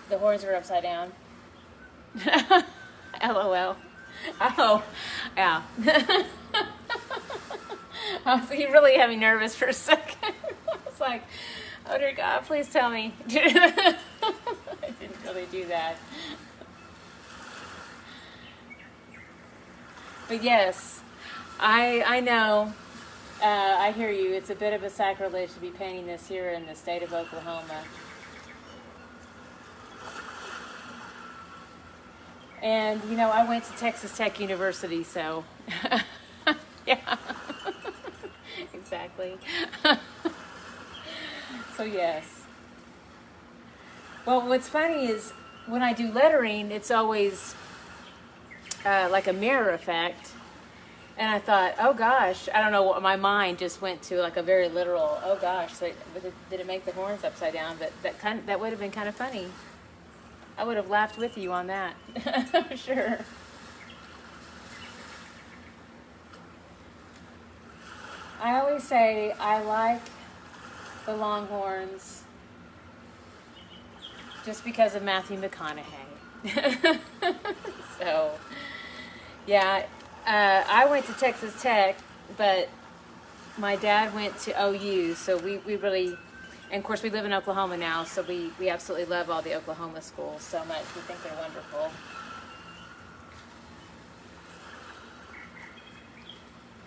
[SPEAKER 1] The horns are upside down. LOL. Oh, yeah. So you really had me nervous for a second. I was like, oh dear God, please tell me. I didn't really do that. But yes, I know, I hear you. It's a bit of a sacrilege to be painting this here in the state of Oklahoma. And, you know, I went to Texas Tech University, so, yeah, exactly. So, yes. Well, what's funny is when I do lettering, it's always like a mirror effect. And I thought, oh gosh, I don't know what my mind just went to, like a very literal, oh gosh, so did it make the horns upside down? But that would have been kind of funny. I would have laughed with you on that. Sure. I always say I like the Longhorns just because of Matthew McConaughey. So, yeah, I went to Texas Tech, but my dad went to OU, so we really... And of course, we live in Oklahoma now, so we absolutely love all the Oklahoma schools so much. We think they're wonderful.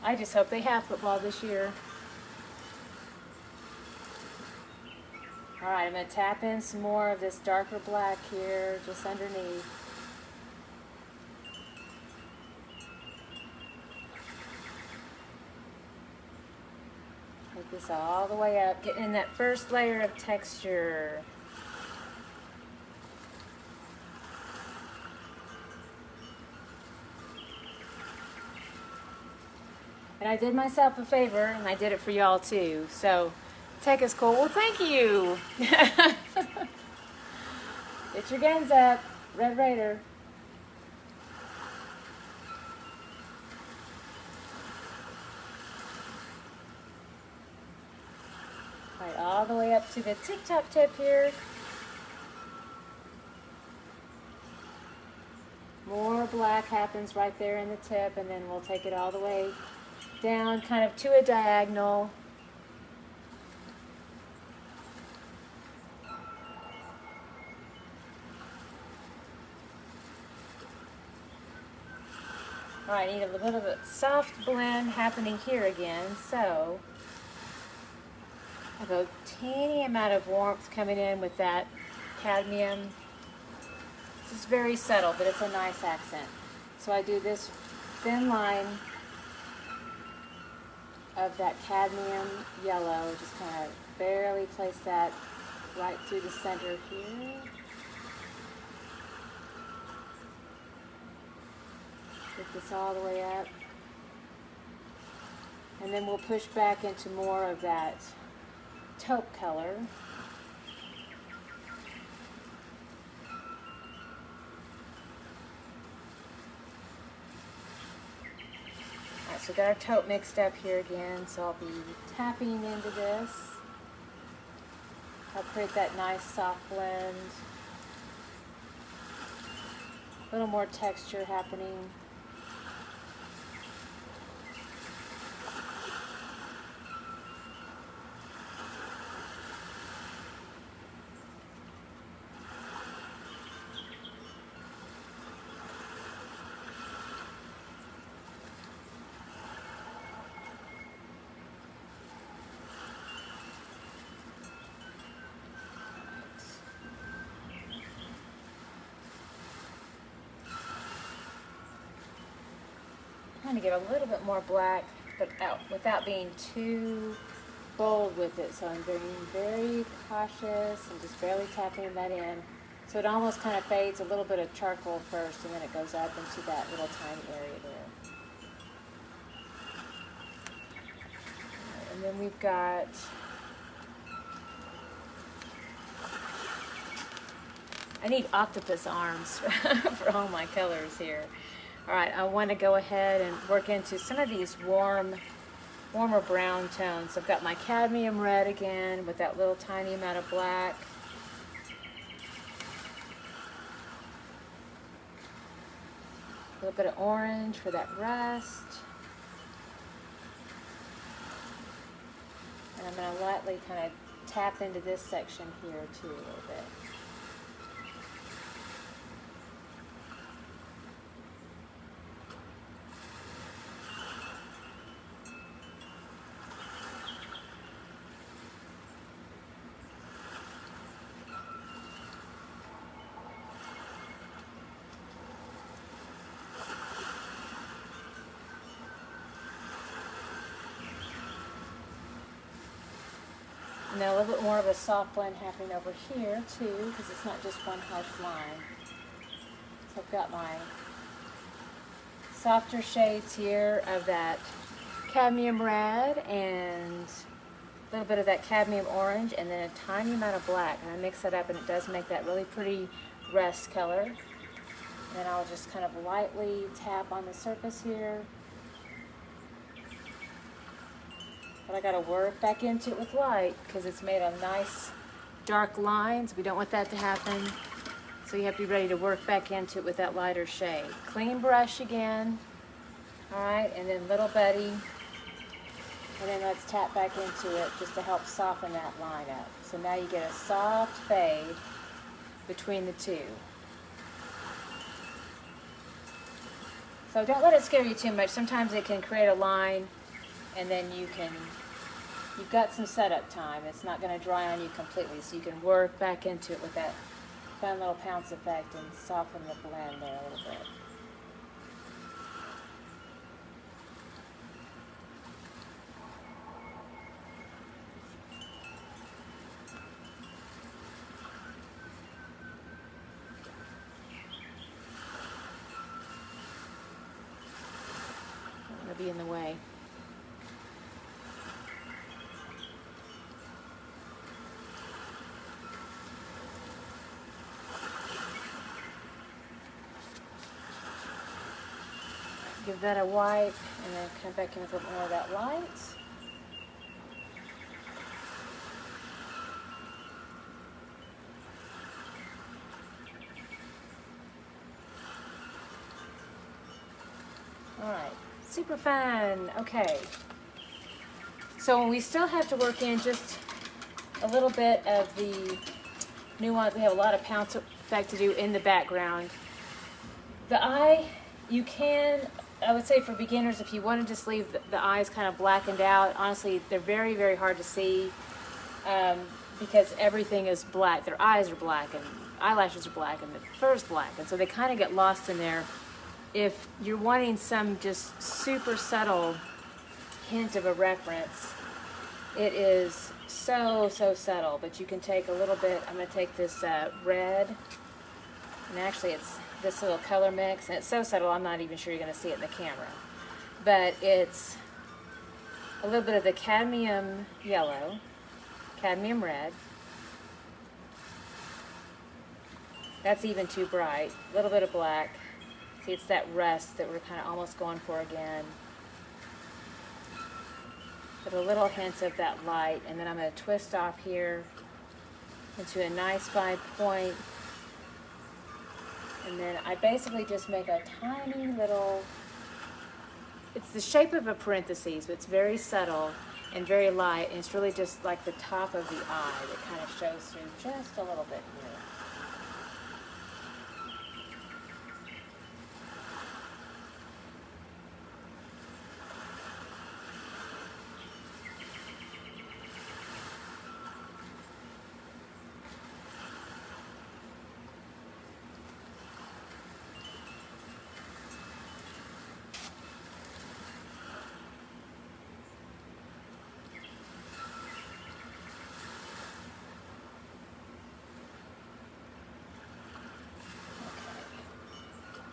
[SPEAKER 1] I just hope they have football this year. All right, I'm going to tap in some more of this darker black here, just underneath. Take this all the way up, getting in that first layer of texture. And I did myself a favor, and I did it for y'all too. So, tech is cool. Well, thank you. Get your guns up, Red Raider. all the way up to the tip-top tip here. More black happens right there in the tip, and then we'll take it all the way down, kind of to a diagonal. All right, I need a little bit of a soft blend happening here again, so I have a teeny amount of warmth coming in with that cadmium. This is very subtle, but it's a nice accent. So I do this thin line of that cadmium yellow, just kind of barely place that right through the center here. Get this all the way up. And then we'll push back into more of that taupe color. So we got our taupe mixed up here again, so I'll be tapping into this. I'll create that nice soft blend. A little more texture happening. Trying to get a little bit more black, but without being too bold with it. So I'm being very cautious and just barely tapping that in. So it almost kind of fades a little bit of charcoal first, and then it goes up into that little tiny area there. And then we've got I need octopus arms for all my colors here. All right, I want to go ahead and work into some of these warmer brown tones. I've got my cadmium red again with that little tiny amount of black. A little bit of orange for that rust. And I'm going to lightly kind of tap into this section here too a little bit. And then a little bit more of a soft blend happening over here too, because it's not just one harsh line. So I've got my softer shades here of that cadmium red and a little bit of that cadmium orange, and then a tiny amount of black. And I mix that up, and it does make that really pretty rust color. And then I'll just kind of lightly tap on the surface here. But I got to work back into it with light because it's made of nice dark lines. We don't want that to happen. So you have to be ready to work back into it with that lighter shade. Clean brush again. All right, and then little buddy. And then let's tap back into it just to help soften that line up. So now you get a soft fade between the two. So don't let it scare you too much. Sometimes it can create a line, and then you've got some setup time. It's not going to dry on you completely, so you can work back into it with that fun little pounce effect and soften the blend there a little bit. Don't want to be in the way. Give that a wipe, and then come back in with a little more of that light. All right, super fun. Okay. So we still have to work in just a little bit of the nuance. We have a lot of pounce effect to do in the background. The eye, you can, I would say for beginners, if you want to just leave the eyes kind of blackened out, honestly, they're very, very hard to see because everything is black. Their eyes are black and eyelashes are black and the fur is black. And so they kind of get lost in there. If you're wanting some just super subtle hint of a reference, it is so subtle, but you can take a little bit. I'm going to take this red, and actually it's this little color mix, and it's so subtle I'm not even sure you're going to see it in the camera, but it's a little bit of the cadmium yellow, cadmium red. That's even too bright. A little bit of black. See, it's that rust that we're kind of almost going for again. With a little hints of that light, and then I'm going to twist off here into a nice fine point, and then I basically just make a tiny little, it's the shape of a parentheses, but it's very subtle and very light, and it's really just like the top of the eye that kind of shows through just a little bit here.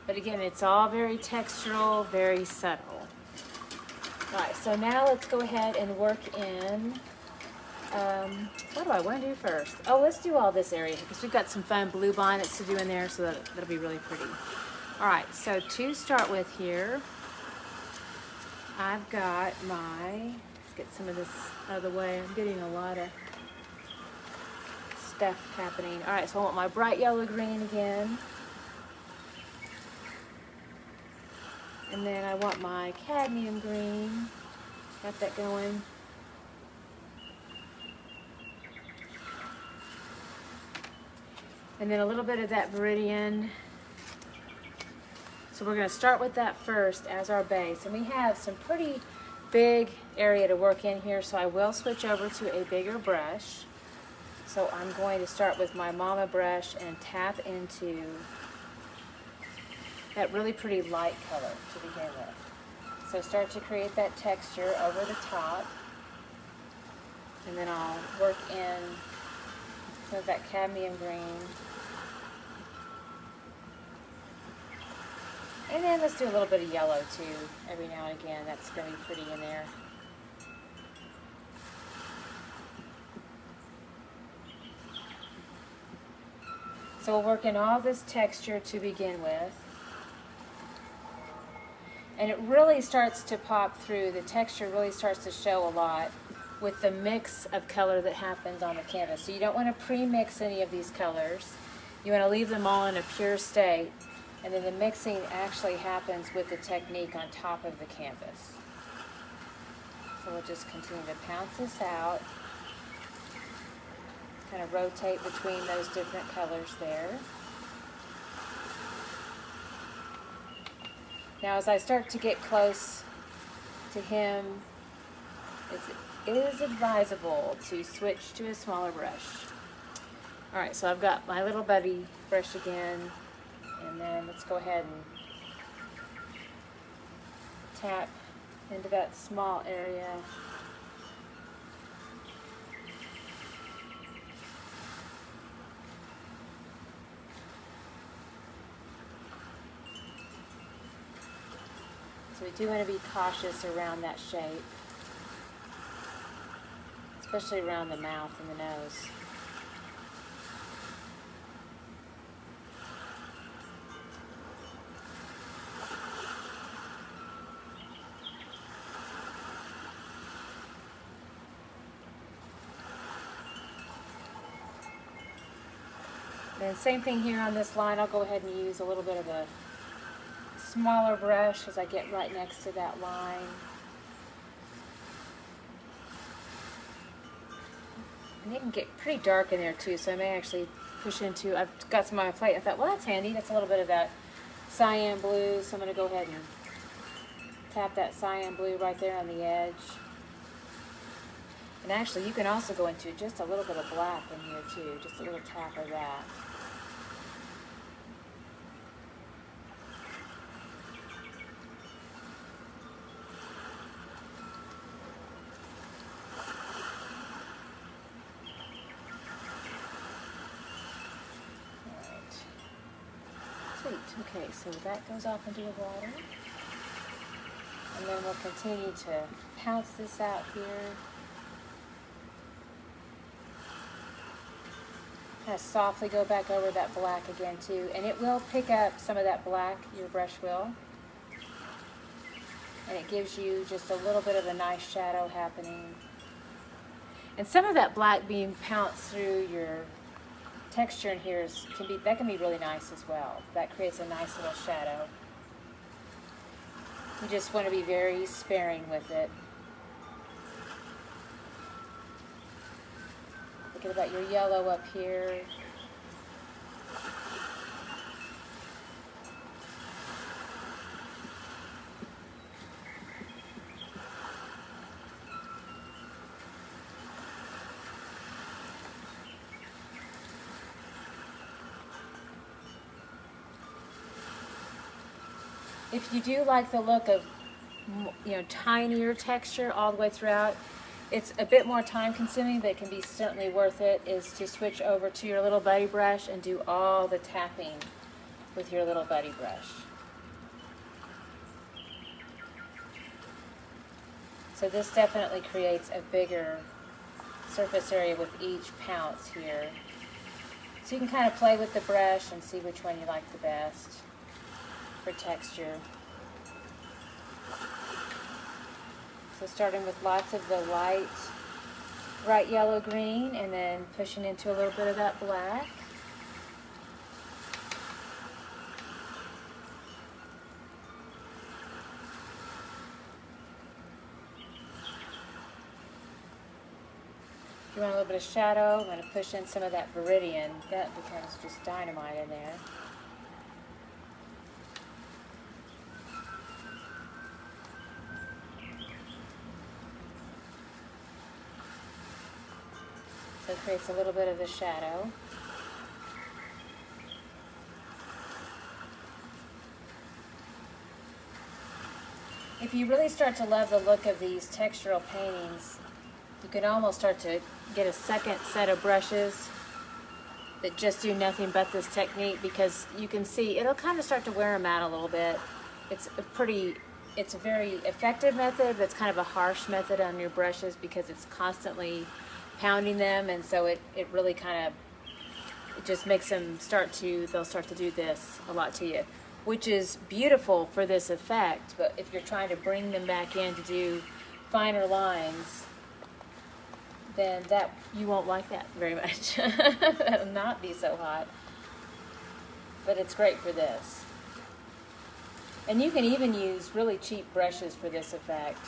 [SPEAKER 1] But again, it's all very textural, very subtle. All right, so now let's go ahead and work in, what do I want to do first? Oh, let's do all this area because we've got some fun blue bonnets to do in there, so that'll be really pretty. All right, so to start with here, I've got my, let's get some of this out of the way. I'm getting a lot of stuff happening. All right, so I want my bright yellow green again. And then I want my cadmium green. Got that going. And then a little bit of that viridian. So we're going to start with that first as our base. And we have some pretty big area to work in here, so I will switch over to a bigger brush. So I'm going to start with my Mama brush and tap into that really pretty light color to begin with. So start to create that texture over the top, and then I'll work in some of that cadmium green. And then let's do a little bit of yellow too, every now and again. That's going to be pretty in there. So we'll work in all this texture to begin with. And it really starts to pop through. The texture really starts to show a lot with the mix of color that happens on the canvas. So you don't want to pre-mix any of these colors. You want to leave them all in a pure state, and then the mixing actually happens with the technique on top of the canvas. So we'll just continue to pounce this out, kind of rotate between those different colors there. Now as I start to get close to him, it is advisable to switch to a smaller brush. Alright, so I've got my little buddy brush again, and then let's go ahead and tap into that small area. So we do want to be cautious around that shape, especially around the mouth and the nose. Then same thing here on this line. I'll go ahead and use a little bit of a smaller brush as I get right next to that line. And it can get pretty dark in there too, so I may actually push into, I've got some on my plate. I thought, well, that's handy. That's a little bit of that cyan blue, so I'm going to go ahead and tap that cyan blue right there on the edge. And actually, you can also go into just a little bit of black in here too, just a little tap of that. Sweet. Okay, so that goes off into the water. And then we'll continue to pounce this out here. Kind of softly go back over that black again too. And it will pick up some of that black, your brush will. And it gives you just a little bit of a nice shadow happening. And some of that black being pounced through your texture in here can be really nice as well. That creates a nice little shadow. You just want to be very sparing with it. Think about your yellow up here. If you do like the look of, tinier texture all the way throughout, it's a bit more time consuming, but it can be certainly worth it, is to switch over to your little buddy brush and do all the tapping with your little buddy brush. So this definitely creates a bigger surface area with each pounce here. So you can kind of play with the brush and see which one you like the best for texture. So starting with lots of the light, bright yellow green, and then pushing into a little bit of that black. If you want a little bit of shadow, I'm going to push in some of that Viridian. That becomes just dynamite in there. So it creates a little bit of the shadow. If you really start to love the look of these textural paintings, you can almost start to get a second set of brushes that just do nothing but this technique, because you can see it'll kind of start to wear them out a little bit. It's a very effective method, but it's kind of a harsh method on your brushes because it's constantly pounding them, and so it really kind of, it just makes them they'll start to do this a lot to you, which is beautiful for this effect. But if you're trying to bring them back in to do finer lines, then that you won't like that very much. That'll not be so hot, but it's great for this. And you can even use really cheap brushes for this effect.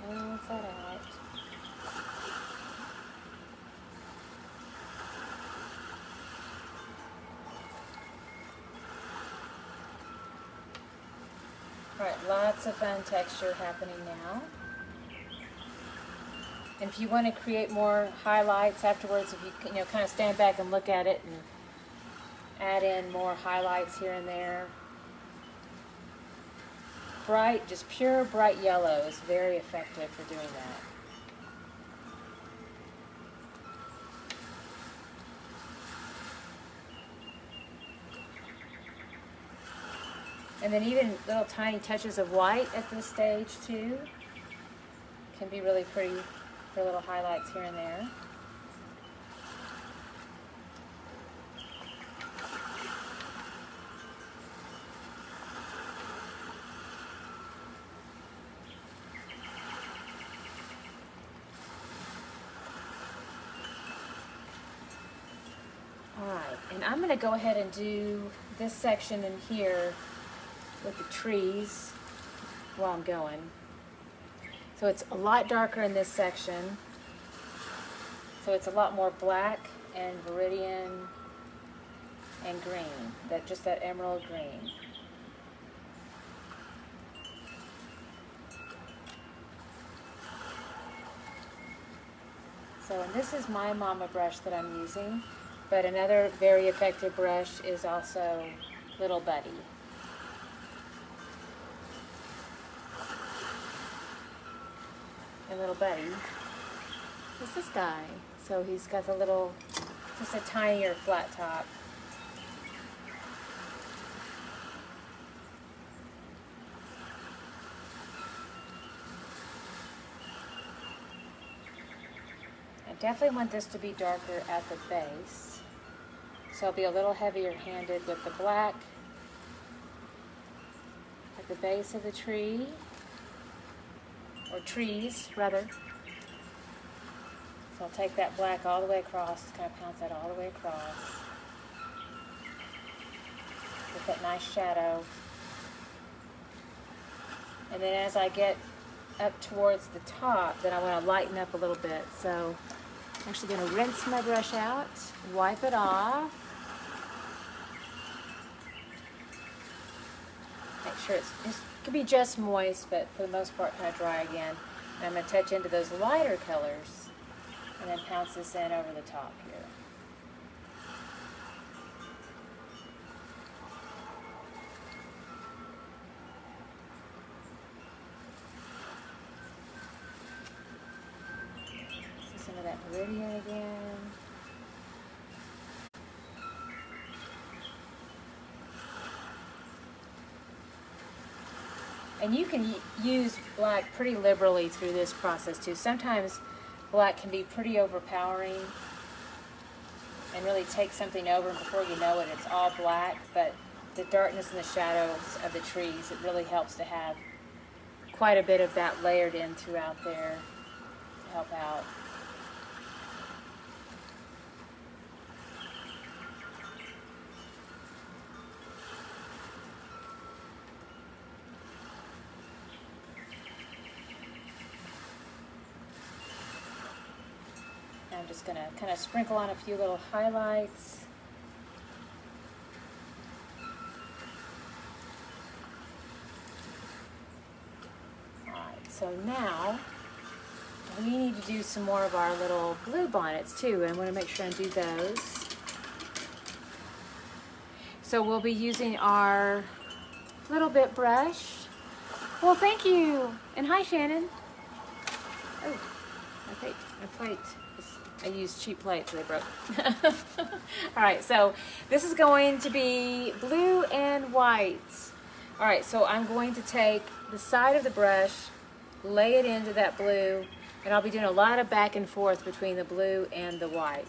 [SPEAKER 1] Balance that out. All right, lots of fun texture happening now. And if you want to create more highlights afterwards, if you kind of stand back and look at it and add in more highlights here and there. Bright, just pure bright yellow is very effective for doing that. And then even little tiny touches of white at this stage too can be really pretty for little highlights here and there. And I'm going to go ahead and do this section in here with the trees while I'm going. So it's a lot darker in this section. So it's a lot more black and viridian and green, just that emerald green. So, and this is my Mama brush that I'm using, but another very effective brush is also Little Buddy. And Little Buddy is this guy. So he's got the little, just a tinier flat top. I definitely want this to be darker at the base. So I'll be a little heavier handed with the black at the base of the tree, or trees rather. So I'll take that black all the way across, kind of pounce that all the way across. Get that nice shadow. And then as I get up towards the top, then I want to lighten up a little bit. So I'm actually going to rinse my brush out, wipe it off. Make sure it could be just moist, but for the most part kind of dry again. And I'm going to touch into those lighter colors and then pounce this in over the top here. See some of that viridian again. And you can use black pretty liberally through this process too. Sometimes black can be pretty overpowering and really take something over, and before you know it, it's all black. But the darkness and the shadows of the trees, it really helps to have quite a bit of that layered in throughout there to help out. I'm just going to kind of sprinkle on a few little highlights. Alright, so now we need to do some more of our little bluebonnets too, and I want to make sure and do those. So we'll be using our little bit brush. Well, thank you, and hi Shannon. Oh, my plate. I used cheap plates, so they broke. All right, so this is going to be blue and white. All right, so I'm going to take the side of the brush, lay it into that blue, and I'll be doing a lot of back and forth between the blue and the white,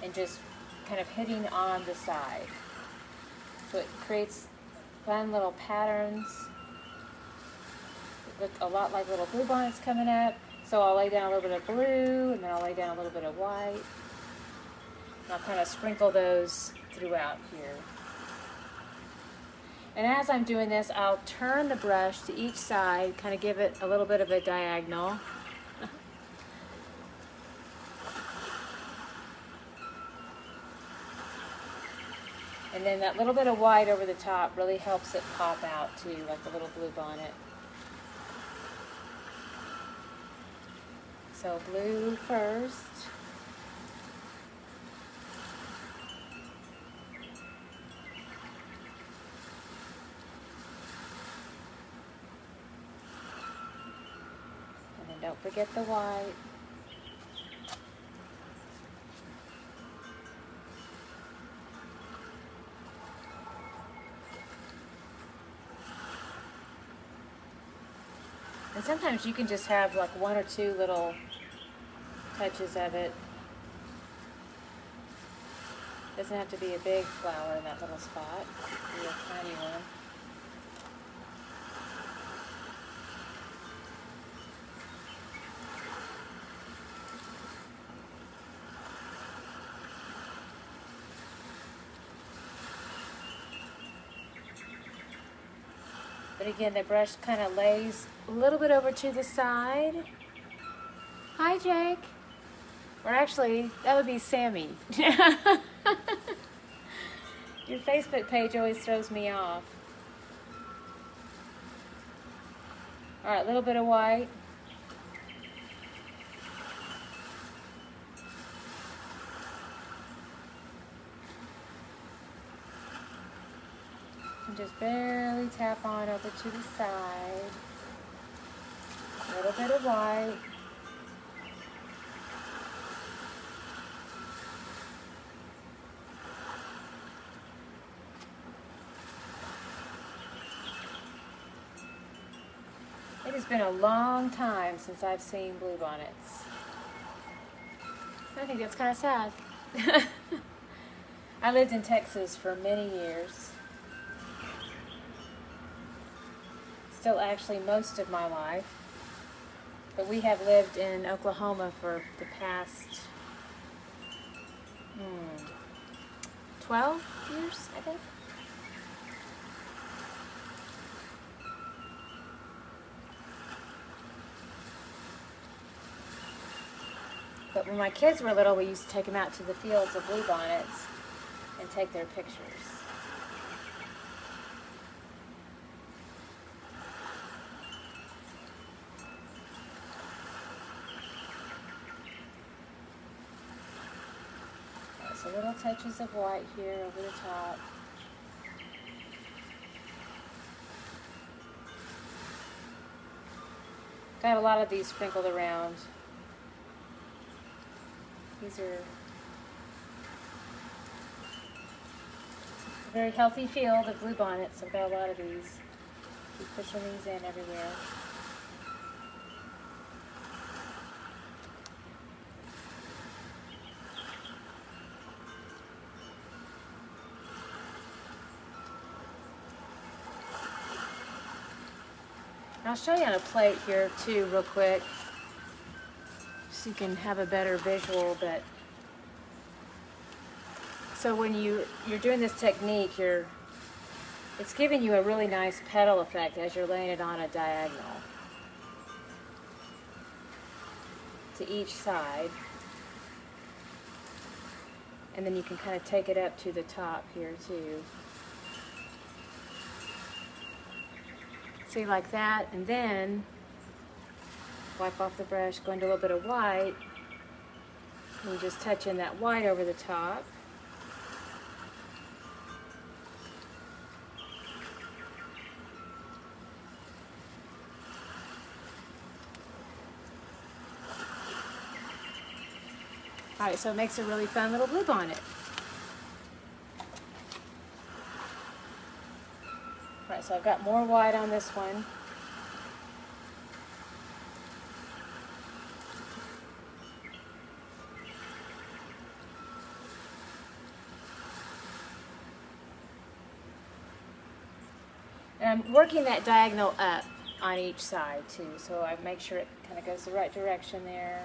[SPEAKER 1] and just kind of hitting on the side. So it creates fun little patterns. It look a lot like little bluebonnets coming up. So I'll lay down a little bit of blue, and then I'll lay down a little bit of white. And I'll kind of sprinkle those throughout here. And as I'm doing this, I'll turn the brush to each side, kind of give it a little bit of a diagonal. And then that little bit of white over the top really helps it pop out too, like the little bluebonnet. So blue first. And then don't forget the white. And sometimes you can just have like one or two little touches of it. Doesn't have to be a big flower in that little spot. Be a tiny one. But again, the brush kind of lays a little bit over to the side. Hi, Jake. Or actually, that would be Sammy. Your Facebook page always throws me off. All right, a little bit of white. And just barely tap on over to the side. A little bit of white. It has been a long time since I've seen Bluebonnets. I think that's kind of sad. I lived in Texas for many years. Still actually most of my life. But we have lived in Oklahoma for the past 12 years, I think. But when my kids were little, we used to take them out to the fields of Bluebonnets and take their pictures. So little touches of white here over the top. Got a lot of these sprinkled around. These are a very healthy field of Bluebonnets. I've got a lot of these. Keep pushing these in everywhere. I'll show you on a plate here too real quick so you can have a better visual. But so when you're doing this technique, it's giving you a really nice petal effect as you're laying it on a diagonal to each side, and then you can kind of take it up to the top here too. See, like that, and then wipe off the brush, go into a little bit of white, and you just touch in that white over the top. Alright, so it makes a really fun little Bluebonnet. Alright, so I've got more white on this one. And I'm working that diagonal up on each side too, so I make sure it kind of goes the right direction there.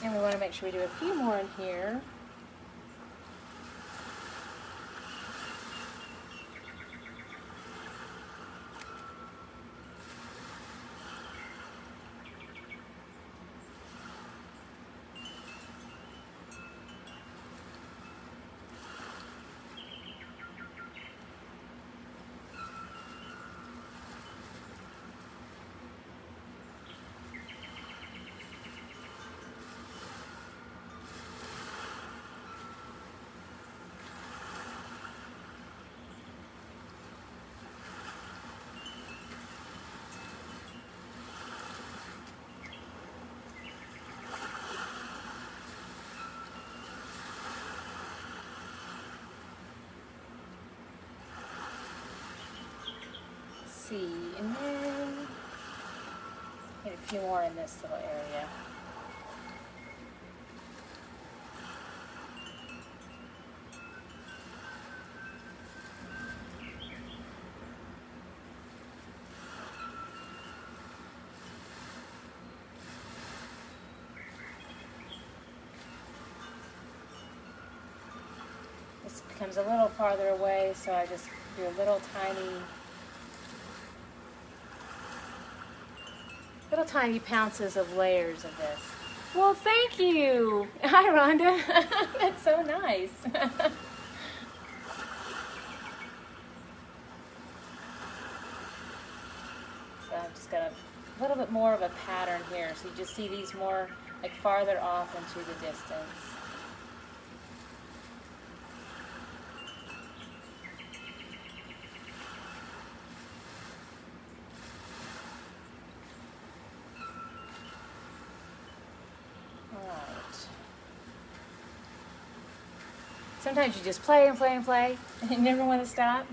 [SPEAKER 1] And we want to make sure we do a few more in here. See, and then I'm going to a few more in this little area. This becomes a little farther away, so I just do a little tiny pounces of layers of this. Well, thank you. Hi, Rhonda. That's so nice. So I've just got a little bit more of a pattern here. So you just see these more like farther off into the distance. Sometimes you just play and play and play, and you never want to stop.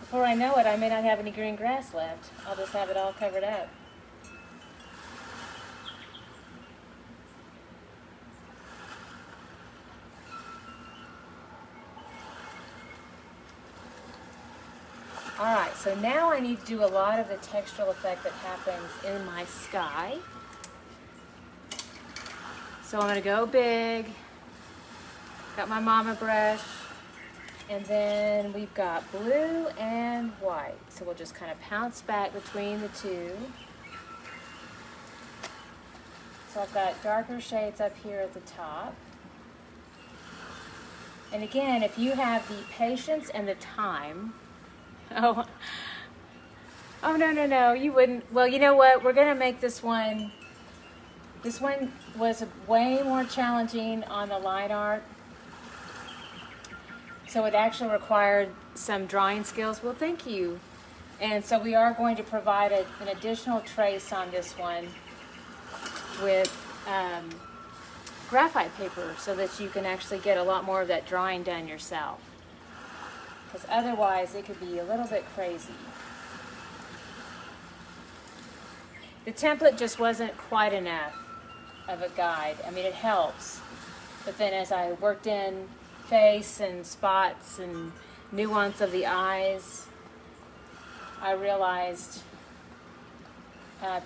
[SPEAKER 1] Before I know it, I may not have any green grass left. I'll just have it all covered up. Alright, so now I need to do a lot of the textural effect that happens in my sky. So I'm going to go big, got my mama brush, and then we've got blue and white. So we'll just kind of pounce back between the two. So I've got darker shades up here at the top. And again, if you have the patience and the time, no, you wouldn't. Well, you know what, we're going to make this one. This one was way more challenging on the line art, so it actually required some drawing skills. Well, thank you. And so we are going to provide an additional trace on this one with graphite paper so that you can actually get a lot more of that drawing done yourself, because otherwise it could be a little bit crazy. The template just wasn't quite enough of a guide. I mean, it helps, but then as I worked in face and spots and nuance of the eyes, I realized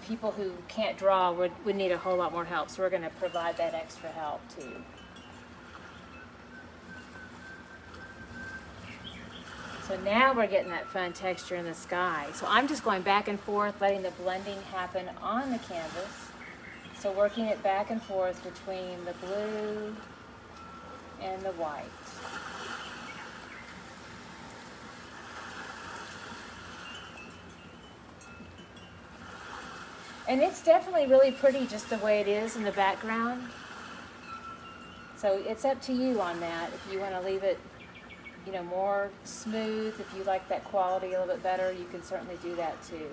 [SPEAKER 1] people who can't draw would need a whole lot more help, so we're going to provide that extra help too. So now we're getting that fun texture in the sky. So I'm just going back and forth, letting the blending happen on the canvas. So working it back and forth between the blue and the white. And it's definitely really pretty just the way it is in the background. So it's up to you on that. If you want to leave it, you know, more smooth, if you like that quality a little bit better, you can certainly do that too.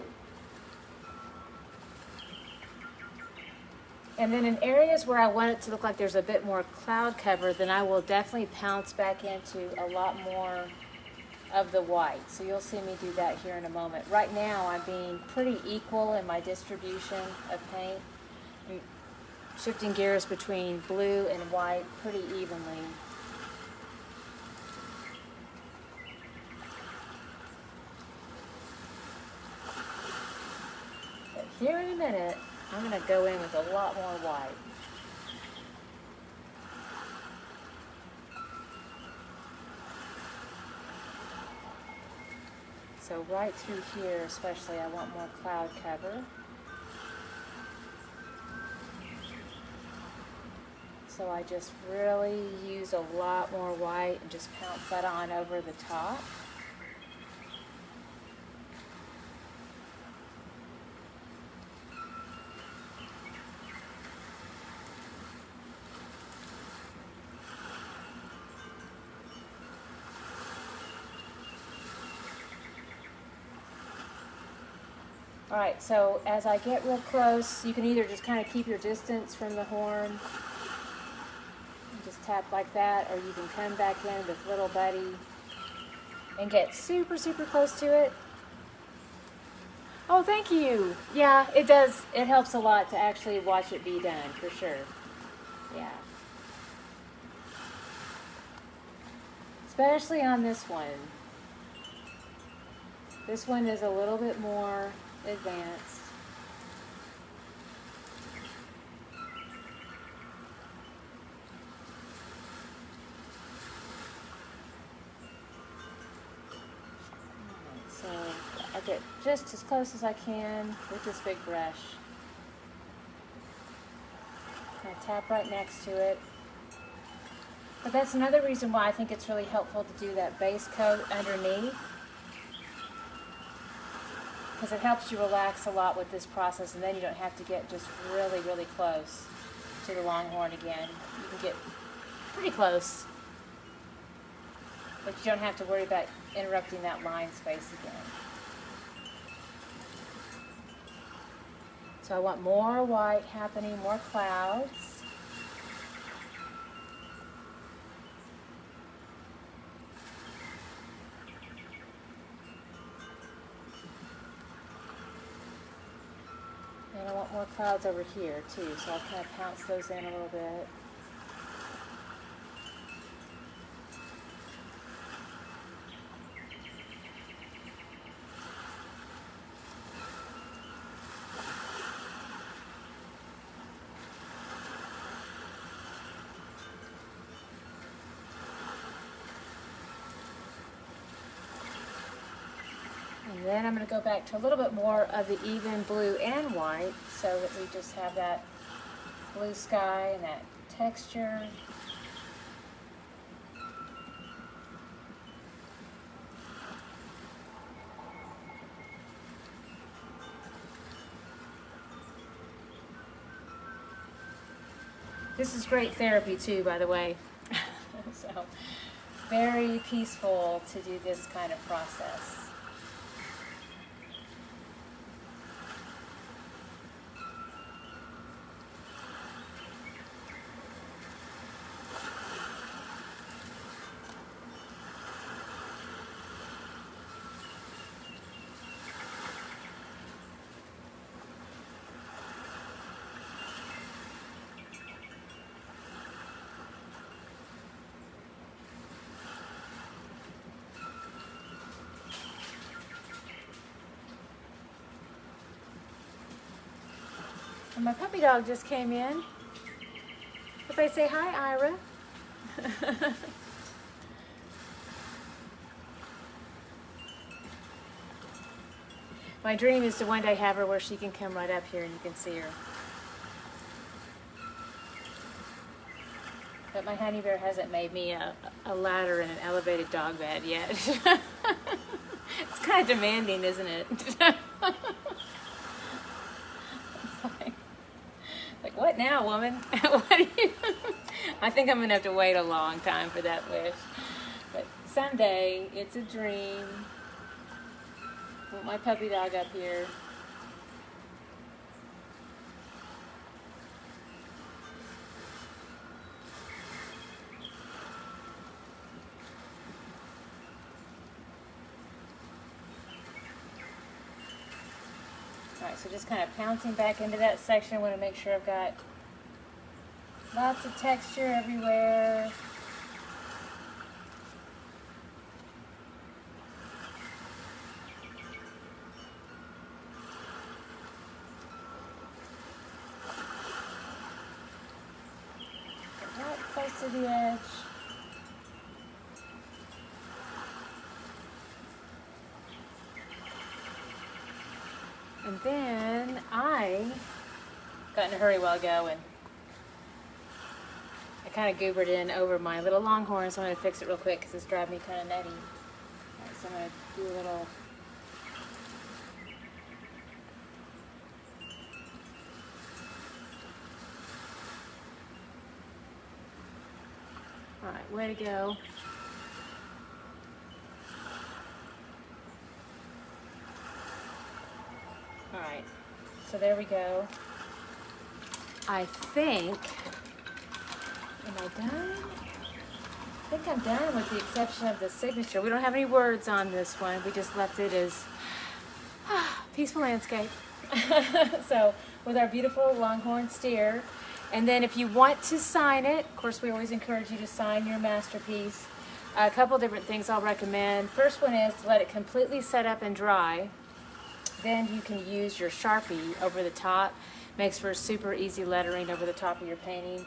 [SPEAKER 1] And then in areas where I want it to look like there's a bit more cloud cover, then I will definitely pounce back into a lot more of the white. So you'll see me do that here in a moment. Right now I'm being pretty equal in my distribution of paint. I'm shifting gears between blue and white pretty evenly. But here in a minute, I'm going to go in with a lot more white. So right through here especially, I want more cloud cover. So I just really use a lot more white and just pounce that on over the top. Alright, so as I get real close, you can either just kind of keep your distance from the horn and just tap like that, or you can come back in with Little Buddy and get super, super close to it. Oh, thank you. Yeah, it does. It helps a lot to actually watch it be done, for sure. Yeah. Especially on this one. This one is a little bit more advanced. So I get just as close as I can with this big brush. I tap right next to it. But that's another reason why I think it's really helpful to do that base coat underneath, because it helps you relax a lot with this process, and then you don't have to get just really, really close to the Longhorn again. You can get pretty close, but you don't have to worry about interrupting that line space again. So I want more white happening, more clouds. And I want more clouds over here too, so I'll kind of pounce those in a little bit. And then I'm going to go back to a little bit more of the even blue and white, so that we just have that blue sky and that texture. This is great therapy too, by the way. So very peaceful to do this kind of process. And my puppy dog just came in. Everybody say hi, Ira. My dream is to one day have her where she can come right up here and you can see her. But my honey bear hasn't made me a ladder and an elevated dog bed yet. It's kind of demanding, isn't it? Like, what now, woman? What do you... I think I'm going to have to wait a long time for that wish. But someday, it's a dream. Want my puppy dog up here. Alright, so just kind of pouncing back into that section. I want to make sure I've got lots of texture everywhere. Right close to the edge. And then I got in a hurry a while ago and I kind of goobered in over my little Longhorn, so I'm going to fix it real quick because it's driving me kind of nutty. Alright, so I'm going to do a little... Alright, way to go. Alright, so there we go. I think, am I done? I think I'm done with the exception of the signature. We don't have any words on this one. We just left it as peaceful landscape. So with our beautiful Longhorn steer. And then if you want to sign it, of course we always encourage you to sign your masterpiece. A couple different things I'll recommend. First one is to let it completely set up and dry. Then you can use your Sharpie over the top. Makes for super easy lettering over the top of your painting.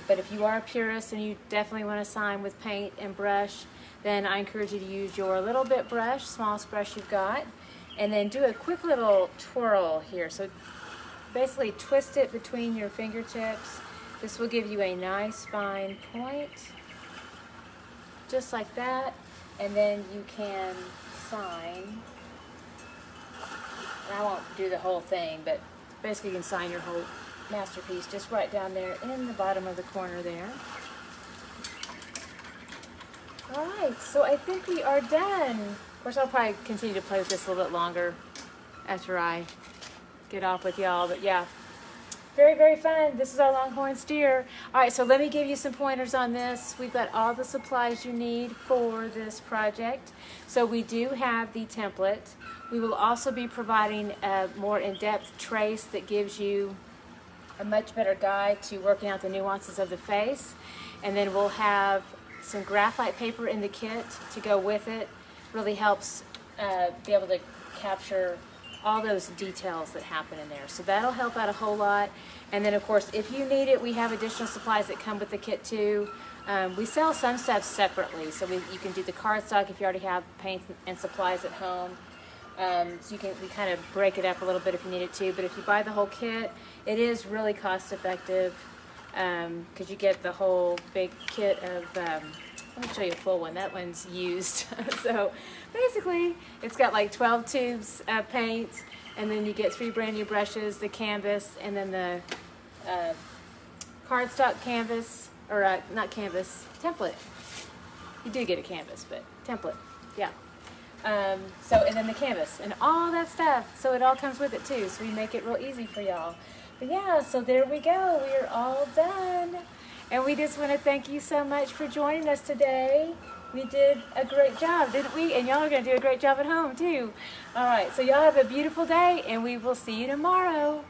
[SPEAKER 1] But if you are a purist and you definitely want to sign with paint and brush, then I encourage you to use your little bit brush, smallest brush you've got, and then do a quick little twirl here. So basically twist it between your fingertips. This will give you a nice fine point, just like that. And then you can sign. And I won't do the whole thing, but basically you can sign your whole masterpiece just right down there in the bottom of the corner there. All right, so I think we are done. Of course, I'll probably continue to play with this a little bit longer after I get off with y'all, but yeah, very, very fun. This is our Longhorn steer. All right, so let me give you some pointers on this. We've got all the supplies you need for this project. So we do have the template. We will also be providing a more in-depth trace that gives you a much better guide to working out the nuances of the face. And then we'll have some graphite paper in the kit to go with it. Really helps be able to capture all those details that happen in there. So that'll help out a whole lot. And then of course, if you need it, we have additional supplies that come with the kit too. We sell some stuff separately. So you can do the cardstock if you already have paint and supplies at home. So we kind of break it up a little bit if you need it to. But if you buy the whole kit, it is really cost effective because you get the whole big kit of, let me show you a full one. That one's used. So basically, it's got like 12 tubes of paint, and then you get 3 brand new brushes, the canvas, and then the cardstock canvas, or not canvas, template. You do get a canvas, but template, yeah. And then the canvas and all that stuff. So it all comes with it too. So we make it real easy for y'all. But yeah, so there we go. We are all done. And we just want to thank you so much for joining us today. We did a great job, didn't we? And y'all are going to do a great job at home too. All right, so y'all have a beautiful day, and we will see you tomorrow.